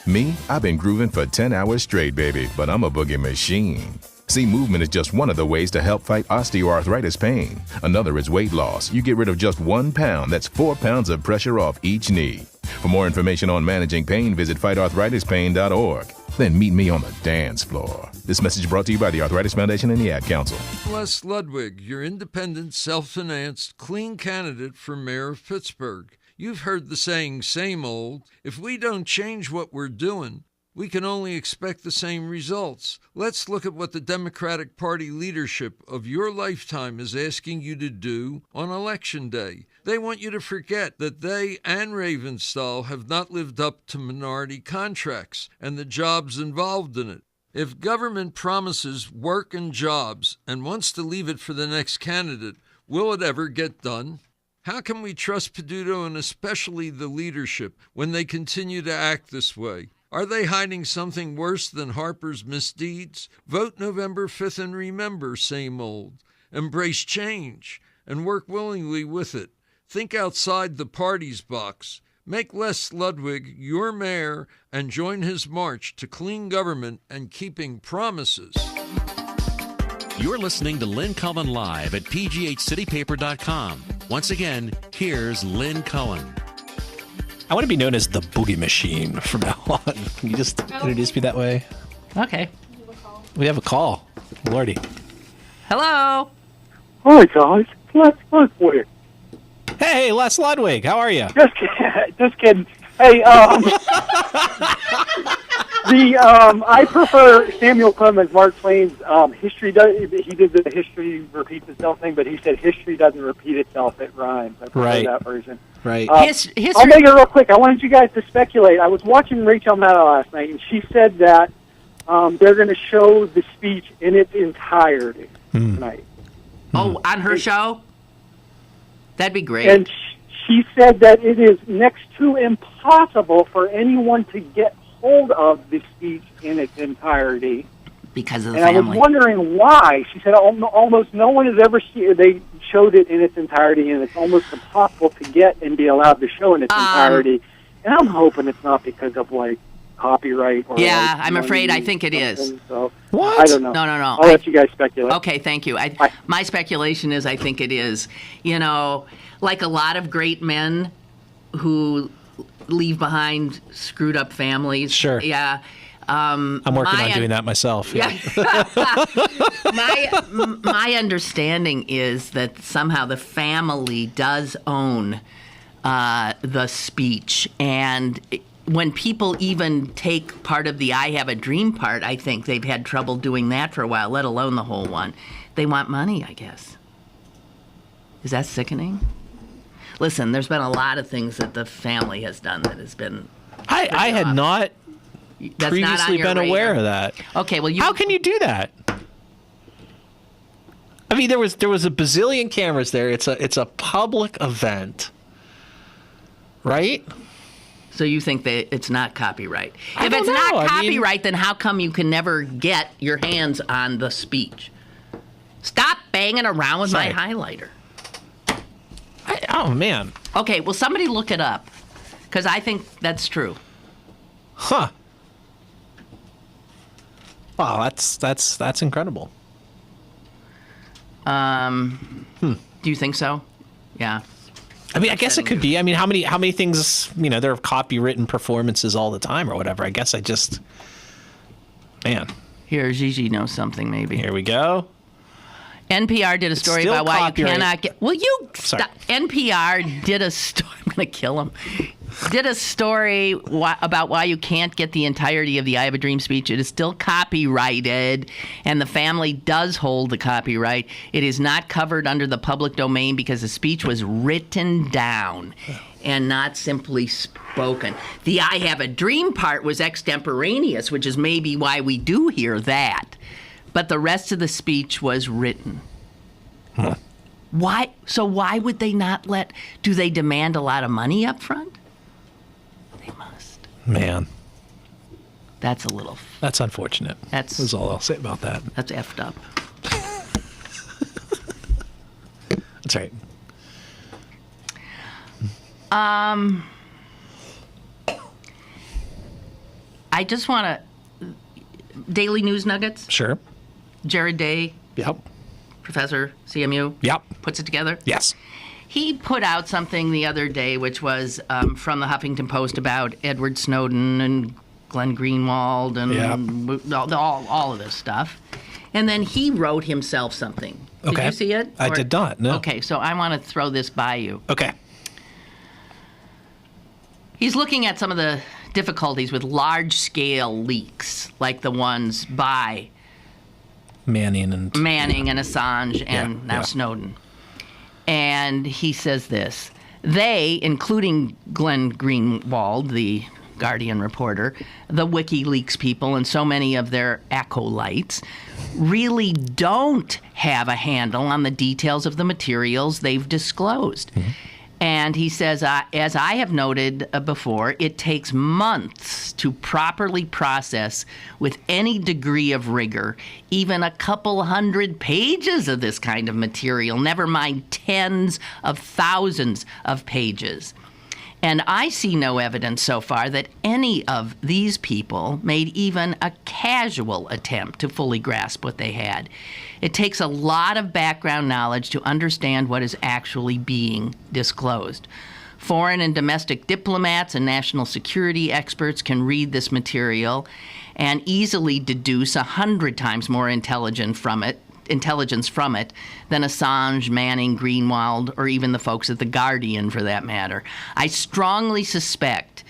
H: Me, I've been grooving for 10 hours straight, baby, but I'm a boogie machine. See, movement is just one of the ways to help fight osteoarthritis pain. Another is weight loss. You get rid of just 1 pound. That's 4 pounds of pressure off each knee. For more information on managing pain, visit fightarthritispain.org. Then meet me on the dance floor. This message brought to you by the Arthritis Foundation and the Ad Council.
I: Les Ludwig, your independent, self-financed, clean candidate for mayor of Pittsburgh. You've heard the saying, same old. If we don't change what we're doing, we can only expect the same results. Let's look at what the Democratic Party leadership of your lifetime is asking you to do on Election Day. They want you to forget that they and Ravenstall have not lived up to minority contracts and the jobs involved in it. If government promises work and jobs and wants to leave it for the next candidate, will it ever get done? How can we trust Peduto and especially the leadership when they continue to act this way? Are they hiding something worse than Harper's misdeeds? Vote November 5th and remember, same old. Embrace change and work willingly with it. Think outside the party's box. Make Les Ludwig your mayor and join his march to clean government and keeping promises.
A: You're listening to Lynn Cullen Live at pghcitypaper.com. Once again, here's Lynn Cullen.
D: I want to be known as the Boogie Machine from now on. Can you just introduce me that way?
B: Okay.
D: We have a call. Lordy.
B: Hello.
J: Hi, guys. Les Ludwig.
D: Hey, Les Ludwig. How are you?
J: Just kidding. Hey, I prefer Samuel Clemens, Mark Twain's history. He did the history repeats itself thing, but he said history doesn't repeat itself; it rhymes. I prefer that version.
D: Right.
J: History. I'll make it real quick. I wanted you guys to speculate. I was watching Rachel Maddow last night, and she said that they're going to show the speech in its entirety tonight.
B: Oh, on her show? That'd be great.
J: And she said that it is next to impossible for anyone to get hold of the speech in its entirety.
B: Because of the
J: family.
B: And
J: I was wondering why. She said almost no one has ever seen it. They showed it in its entirety, and it's almost impossible to get and be allowed to show in its entirety. And I'm hoping it's not because of, copyright. Or
B: I'm afraid I think it is.
J: So,
D: what?
J: I don't know.
B: No.
J: I'll let you guys speculate.
B: Okay, thank you. My speculation is I think it is. You know, like a lot of great men who leave behind screwed up families.
D: Sure.
B: Yeah.
D: I'm working on doing that myself.
B: Yeah. My understanding is that somehow the family does own the speech, and when people even take part of the I Have a Dream part, I think they've had trouble doing that for a while, let alone the whole one. They want money, I guess. Is that sickening? Listen, there's been a lot of things that the family has done that has been...
D: I had not previously been aware of that.
B: Okay, well,
D: how can you do that? I mean, there was a bazillion cameras there. It's a public event, right?
B: So you think that it's not copyright? If it's not copyright, then how come you can never get your hands on the speech? Stop banging around with my highlighter.
D: Oh man.
B: Okay, well, somebody look it up, because I think that's true.
D: Huh. Wow, that's incredible.
B: Do you think so? Yeah.
D: I mean, I guess it could be. I mean, how many things, there are copywritten performances all the time or whatever. I guess man.
B: Here, Gigi knows something maybe.
D: Here we go.
B: NPR did a story about why you cannot get... Will you
D: Sorry.
B: stop? NPR did a story... I'm going to kill him. Did a story about why you can't get the entirety of the I Have a Dream speech. It is still copyrighted, and the family does hold the copyright. It is not covered under the public domain because the speech was written down and not simply spoken. The I Have a Dream part was extemporaneous, which is maybe why we do hear that. But the rest of the speech was written.
D: Huh.
B: Why? So why would they not let... Do they demand a lot of money up front? They must.
D: Man.
B: That's a little...
D: That's unfortunate. That's all I'll say about that.
B: That's effed up.
D: That's right.
B: I just want to... Daily News Nuggets?
D: Sure.
B: Jared Day.
D: Yep.
B: Professor, CMU.
D: Yep.
B: Puts it together.
D: Yes.
B: He put out something the other day, which was from the Huffington Post about Edward Snowden and Glenn Greenwald and all of this stuff. And then he wrote himself something.
D: Okay.
B: Did you see it?
D: I did not, no.
B: Okay, so I want to throw this by you.
D: Okay.
B: He's looking at some of the difficulties with large-scale leaks, like the ones by
D: Manning and
B: Assange and now Snowden. And he says this: they, including Glenn Greenwald, the Guardian reporter, the WikiLeaks people, and so many of their acolytes, really don't have a handle on the details of the materials they've disclosed. Mm-hmm. And he says, as I have noted before, it takes months to properly process with any degree of rigor, even a couple hundred pages of this kind of material, never mind tens of thousands of pages. And I see no evidence so far that any of these people made even a casual attempt to fully grasp what they had. It takes a lot of background knowledge to understand what is actually being disclosed. Foreign and domestic diplomats and national security experts can read this material and easily deduce 100 times more intelligence from it than Assange, Manning, Greenwald, or even the folks at The Guardian, for that matter. I strongly suspect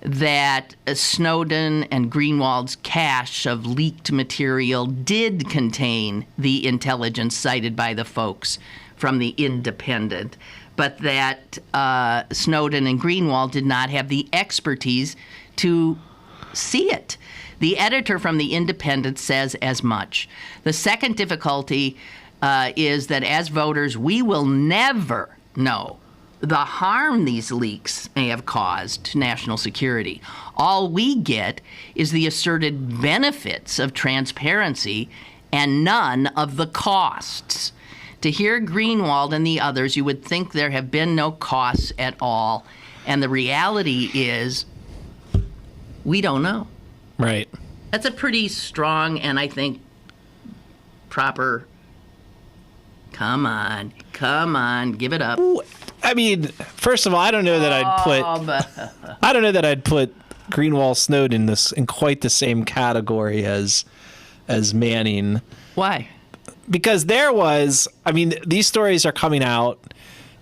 B: that Snowden and Greenwald's cache of leaked material did contain the intelligence cited by the folks from The Independent, but that Snowden and Greenwald did not have the expertise to see it. The editor from The Independent says as much. The second difficulty is that as voters, we will never know the harm these leaks may have caused to national security. All we get is the asserted benefits of transparency and none of the costs. To hear Greenwald and the others, you would think there have been no costs at all. And the reality is We don't know.
D: Right.
B: That's a pretty strong and I think proper. Come on, give it up.
D: I mean, first of all, I don't know that I'd put Greenwald Snowden in quite the same category as Manning.
B: Why?
D: Because these stories are coming out.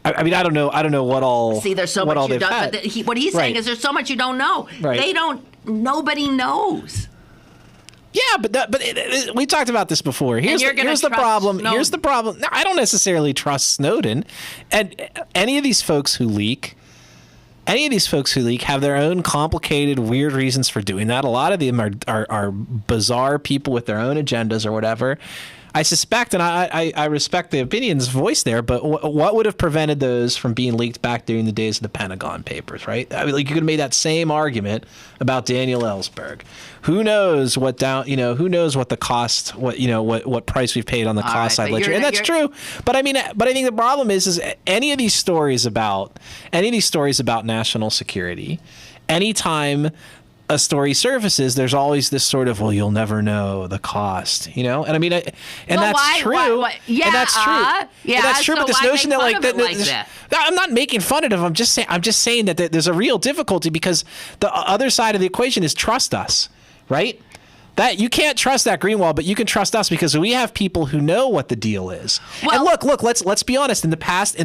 D: I don't know what all.
B: See, there's so much you don't. But what he's saying is there's so much you don't know.
D: Right.
B: Nobody knows.
D: Yeah, but we talked about this before. Here's the problem.
B: Snowden.
D: Here's the problem. No, I don't necessarily trust Snowden, and any of these folks who leak have their own complicated, weird reasons for doing that. A lot of them are bizarre people with their own agendas or whatever. I suspect, and I respect the opinions voiced there, but what would have prevented those from being leaked back during the days of the Pentagon Papers, right? I mean, like, you could have made that same argument about Daniel Ellsberg. Who knows what the cost, what price we've paid on the cost side ledger, and that's true. But I think the problem is any of these stories about national security, anytime a story surfaces, there's always this sort of, well, you'll never know the cost, and I mean, that's true.
B: Yeah,
D: and that's true.
B: Yeah,
D: and that's true.
B: So
D: but this notion
B: that
D: I'm not making fun of it. I'm just saying that there's a real difficulty because the other side of the equation is trust us, right? That you can't trust that Greenwald, but you can trust us because we have people who know what the deal is. Well, and look, let's be honest. In the past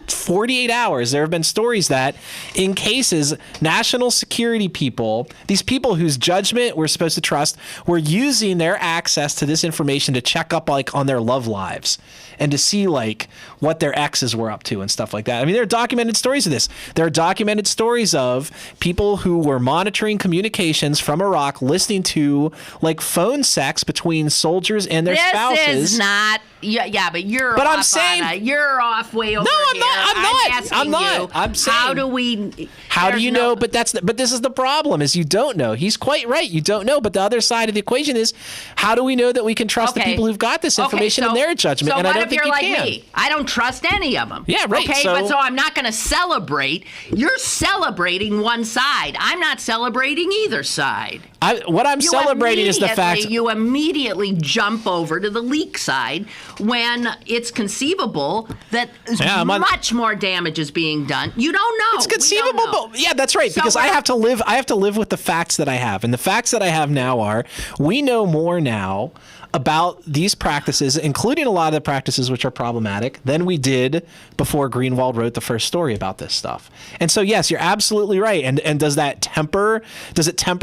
D: 48 hours, there have been stories that in cases, national security people, these people whose judgment we're supposed to trust, were using their access to this information to check up on their love lives and to see what their exes were up to and stuff like that. I mean, there are documented stories of this. There are documented stories of people who were monitoring communications from Iraq, listening to phone sex between soldiers and their spouses.
B: This is not. Yeah, but you're.
D: But
B: off
D: I'm saying
B: you're off way over.
D: No, I'm
B: here.
D: not. I'm not. I'm saying. How do you know? But this is the problem: is you don't know. He's quite right. You don't know. But the other side of the equation is, how do we know that we can trust the people who've got this information in their judgment? And I don't think you can.
B: Me? I don't trust any of them.
D: Yeah, right.
B: Okay, so I'm not going to celebrate. You're celebrating one side. I'm not celebrating either side.
D: What I'm celebrating is the fact
B: you immediately jump over to the leak side when it's conceivable that much more damage is being done. You don't know.
D: It's conceivable, but yeah, that's right. Because I have to live with the facts that I have, and the facts that I have now are we know more now about these practices, including a lot of the practices which are problematic, than we did before Greenwald wrote the first story about this stuff. And so, yes, you're absolutely right. And does it temper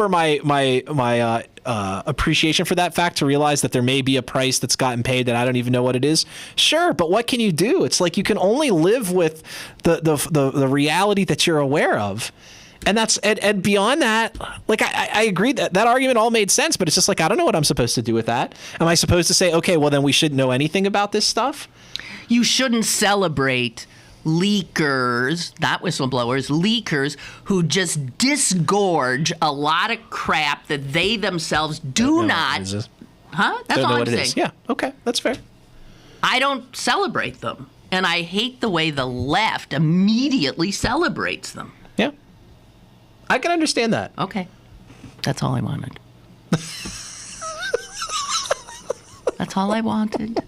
D: my appreciation for that fact to realize that there may be a price that's gotten paid that I don't even know what it is? Sure, but what can you do? It's like you can only live with the reality that you're aware of. And that's and beyond that, I agree that argument all made sense, but it's just I don't know what I'm supposed to do with that. Am I supposed to say, okay, well then we shouldn't know anything about this stuff?
B: You shouldn't celebrate leakers, not whistleblowers, leakers who just disgorge a lot of crap that they themselves do not. Huh? That's all I'm saying.
D: Yeah, okay, that's fair.
B: I don't celebrate them, and I hate the way the left immediately celebrates them.
D: Yeah. I can understand that.
B: Okay. That's all I wanted. That's all I wanted.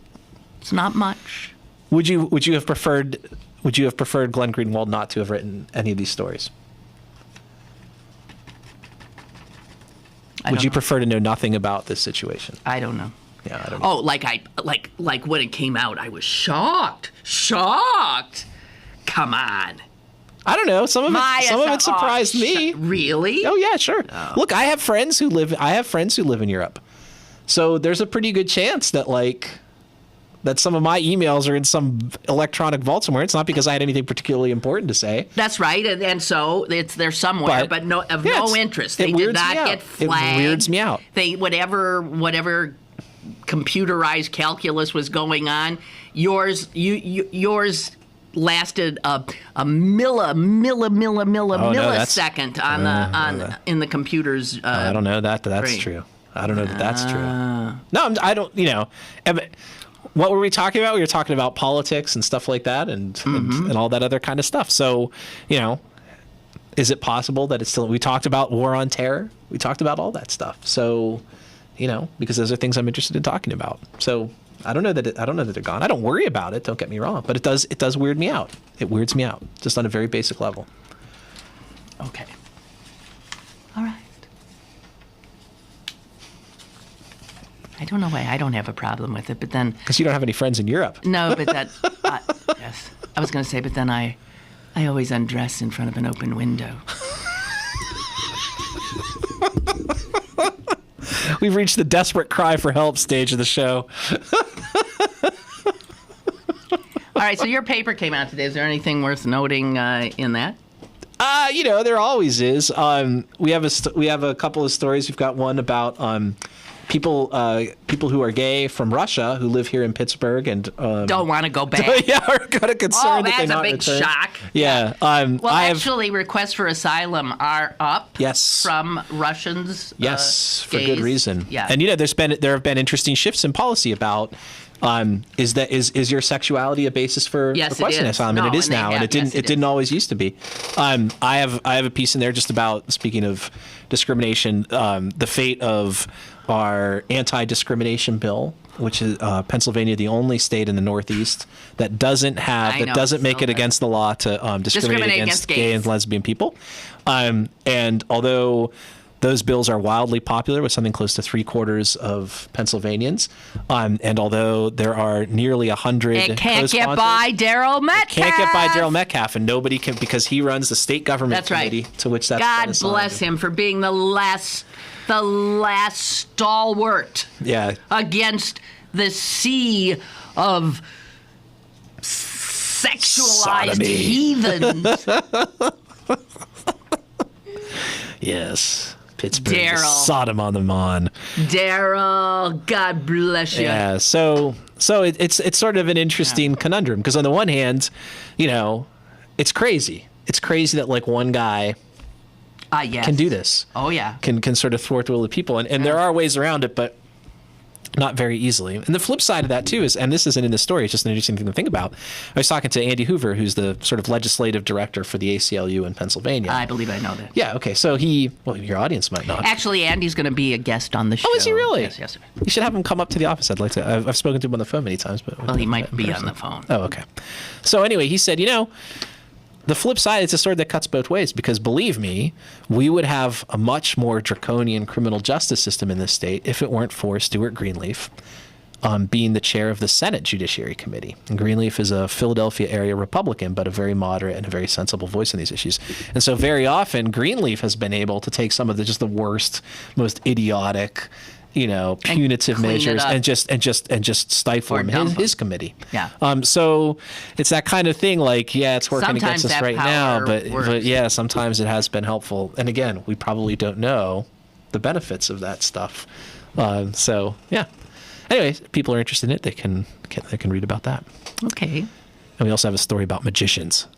B: It's not much.
D: Would you have preferred Glenn Greenwald not to have written any of these stories? Would you prefer to know nothing about this situation?
B: I don't know.
D: Yeah, I don't know.
B: Oh, like when it came out, I was shocked. Shocked. Come on.
D: I don't know. Some of it surprised me.
B: Really?
D: Oh yeah, sure. Oh. Look, I have friends who live in Europe, so there's a pretty good chance that that some of my emails are in some electronic vault somewhere. It's not because I had anything particularly important to say.
B: That's right, and so they're somewhere, but no interest. They did not get flagged.
D: It weirds me out.
B: They whatever computerized calculus was going on. Yours lasted a millisecond in the computer's.
D: I don't know that that's true. I don't know that that's true. No, I don't. What were we talking about? We were talking about politics and stuff like that, and all that other kind of stuff. So, Is it possible that it's still? We talked about war on terror. We talked about all that stuff. So, because those are things I'm interested in talking about. So I don't know that they're gone. I don't worry about it. Don't get me wrong, but it does weird me out. It weirds me out just on a very basic level.
B: Okay. All right. I don't know why I don't have a problem with it, but then...
D: Because you don't have any friends in Europe.
B: No, but that... yes. I was going to say, but then I always undress in front of an open window.
D: We've reached the desperate cry for help stage of the show.
B: All right, so your paper came out today. Is there anything worth noting in that?
D: There always is. We have a couple of stories. We've got one about people who are gay from Russia who live here in Pittsburgh and
B: don't want to go back.
D: Yeah, are kind of concerned that they not
B: that's a big
D: return.
B: shock.
D: Yeah.
B: Actually, requests for asylum are up.
D: Yes.
B: From Russians.
D: Yes, for
B: gays.
D: good reason.
B: Yeah.
D: And there have been interesting shifts in policy about. Is your sexuality a basis for requesting asylum? And it is now, and it didn't always used to be. I have a piece in there just about, speaking of discrimination, the fate of our anti-discrimination bill, which is Pennsylvania, the only state in the Northeast that doesn't make it against the law to discriminate against gay and lesbian people. And although those bills are wildly popular with something close to 3/4 of Pennsylvanians. And although there are nearly 100
B: It can't get by Daryl Metcalf.
D: And nobody can, because he runs the state government committee to which that's
B: God bless him for being the last stalwart against the sea of sexualized heathens.
D: Yes. Pittsburgh,
B: Daryl.
D: Sodom on the Mon.
B: Daryl, God bless you.
D: Yeah, so it's sort of an interesting conundrum because on the one hand, it's crazy. It's crazy that like one guy can do this.
B: Oh yeah.
D: Can sort of thwart the will of people, and there are ways around it, but not very easily. And the flip side of that too is, and this isn't in the story, it's just an interesting thing to think about. I was talking to Andy Hoover, who's the sort of legislative director for the ACLU in Pennsylvania.
B: I believe I know that.
D: Yeah, okay. So your audience might not.
B: Actually, Andy's going to be a guest on the show.
D: Oh, is he really?
B: Yes, sir.
D: You should have him come up to the office. I'd like to. I've spoken to him on the phone many times. But
B: he might be on the phone.
D: Oh, okay. So anyway, he said, the flip side is a sword that cuts both ways because, believe me, we would have a much more draconian criminal justice system in this state if it weren't for Stuart Greenleaf being the chair of the Senate Judiciary Committee. And Greenleaf is a Philadelphia area Republican, but a very moderate and a very sensible voice on these issues. And so very often Greenleaf has been able to take some of the worst, most idiotic, punitive measures and just stifle his committee.
B: Yeah.
D: So it's that kind of thing. Like, it's working
B: sometimes
D: against us right now, but
B: works.
D: sometimes it has been helpful. And again, we probably don't know the benefits of that stuff. So yeah. Anyway, if people are interested in it, they can read about that.
B: Okay.
D: And we also have a story about magicians.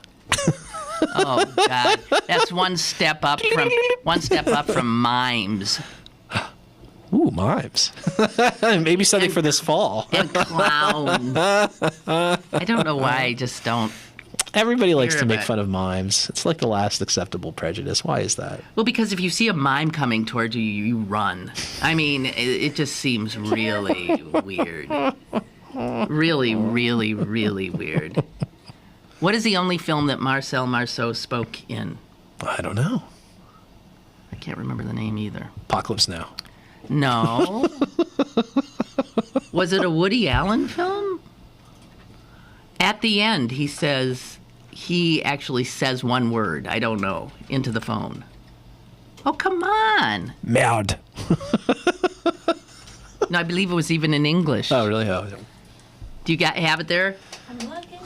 B: Oh God, that's one step up from mimes.
D: Ooh, mimes. Maybe something for this fall.
B: And clowns. I don't know why, I just don't.
D: Everybody likes to make fun of mimes. It's like the last acceptable prejudice. Why is that?
B: Well, because if you see a mime coming towards you, you run. I mean, it just seems really weird. Really, really, really weird. What is the only film that Marcel Marceau spoke in?
D: I don't know.
B: I can't remember the name either.
D: Apocalypse Now.
B: No. Was it a Woody Allen film? At the end, he actually says one word, I don't know, into the phone. Oh, come on.
D: Merde.
B: No, I believe it was even in English.
D: Oh, really? Oh.
B: Do you have it there?
E: I'm looking.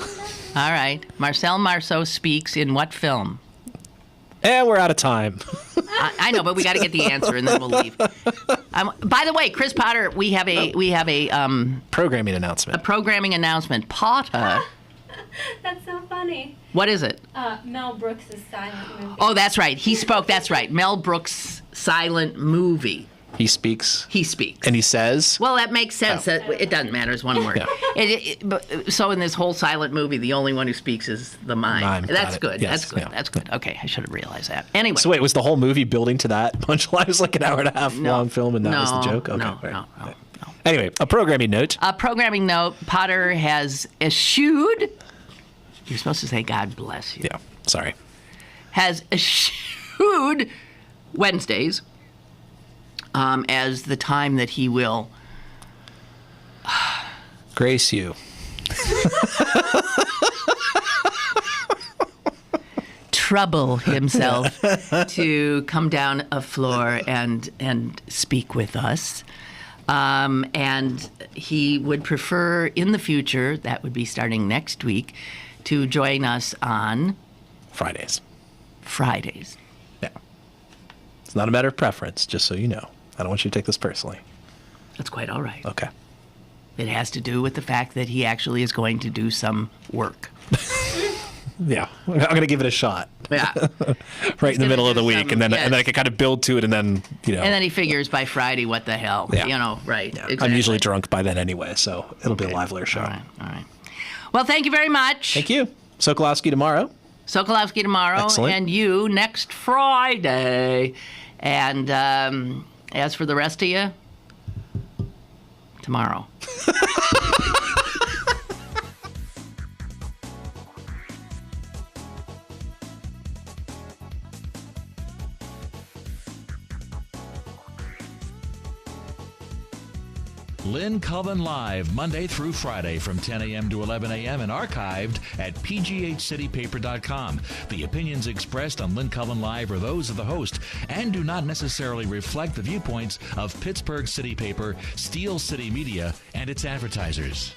B: All right. Marcel Marceau speaks in what film?
D: We're out of time.
B: I know, but we got to get the answer, and then we'll leave. By the way, Chris Potter, we have a
D: programming announcement.
B: A programming announcement. Potter.
E: That's so funny.
G: What is it?
E: Mel Brooks' Silent Movie.
G: Oh, that's right. He spoke. That's right. Mel Brooks' Silent Movie.
D: He speaks?
B: He speaks.
D: And he says?
B: Well, that makes sense. That it doesn't matter. It's one word. Yeah. So in this whole silent movie, the only one who speaks is the mime. That's good.
D: Yes.
B: That's good.
D: Yeah.
B: That's good. Okay, I should have realized that. Anyway.
D: So wait, was the whole movie building to that punchline? It was like an hour and a half long film, and that was the joke? Okay.
B: No.
D: Anyway, a programming note.
B: Potter has eschewed. You're supposed to say God bless you.
D: Yeah, sorry.
B: Has eschewed Wednesdays as the time that he will
D: grace you.
B: Trouble himself to come down a floor and speak with us. And he would prefer in the future, that would be starting next week, to join us on
D: Fridays.
B: Yeah.
D: It's not a matter of preference, just so you know. I don't want you to take this personally.
B: That's quite all right.
D: Okay.
B: It has to do with the fact that he actually is going to do some work.
D: Yeah, I'm going to give it a shot.
B: Yeah.
D: Right in the middle of the week, and then I can kind of build to it, and then,
B: And then he figures by Friday, what the hell?
D: Yeah.
B: Right.
D: Yeah.
B: Exactly.
D: I'm usually drunk by then anyway, so it'll be a livelier show.
B: All right. Well, thank you very much.
D: Thank you. Sokolowski tomorrow.
B: Excellent. And you next Friday. And as for the rest of you, tomorrow.
A: Lynn Cullen Live, Monday through Friday from 10 a.m. to 11 a.m. and archived at pghcitypaper.com. The opinions expressed on Lynn Cullen Live are those of the host and do not necessarily reflect the viewpoints of Pittsburgh City Paper, Steel City Media, and its advertisers.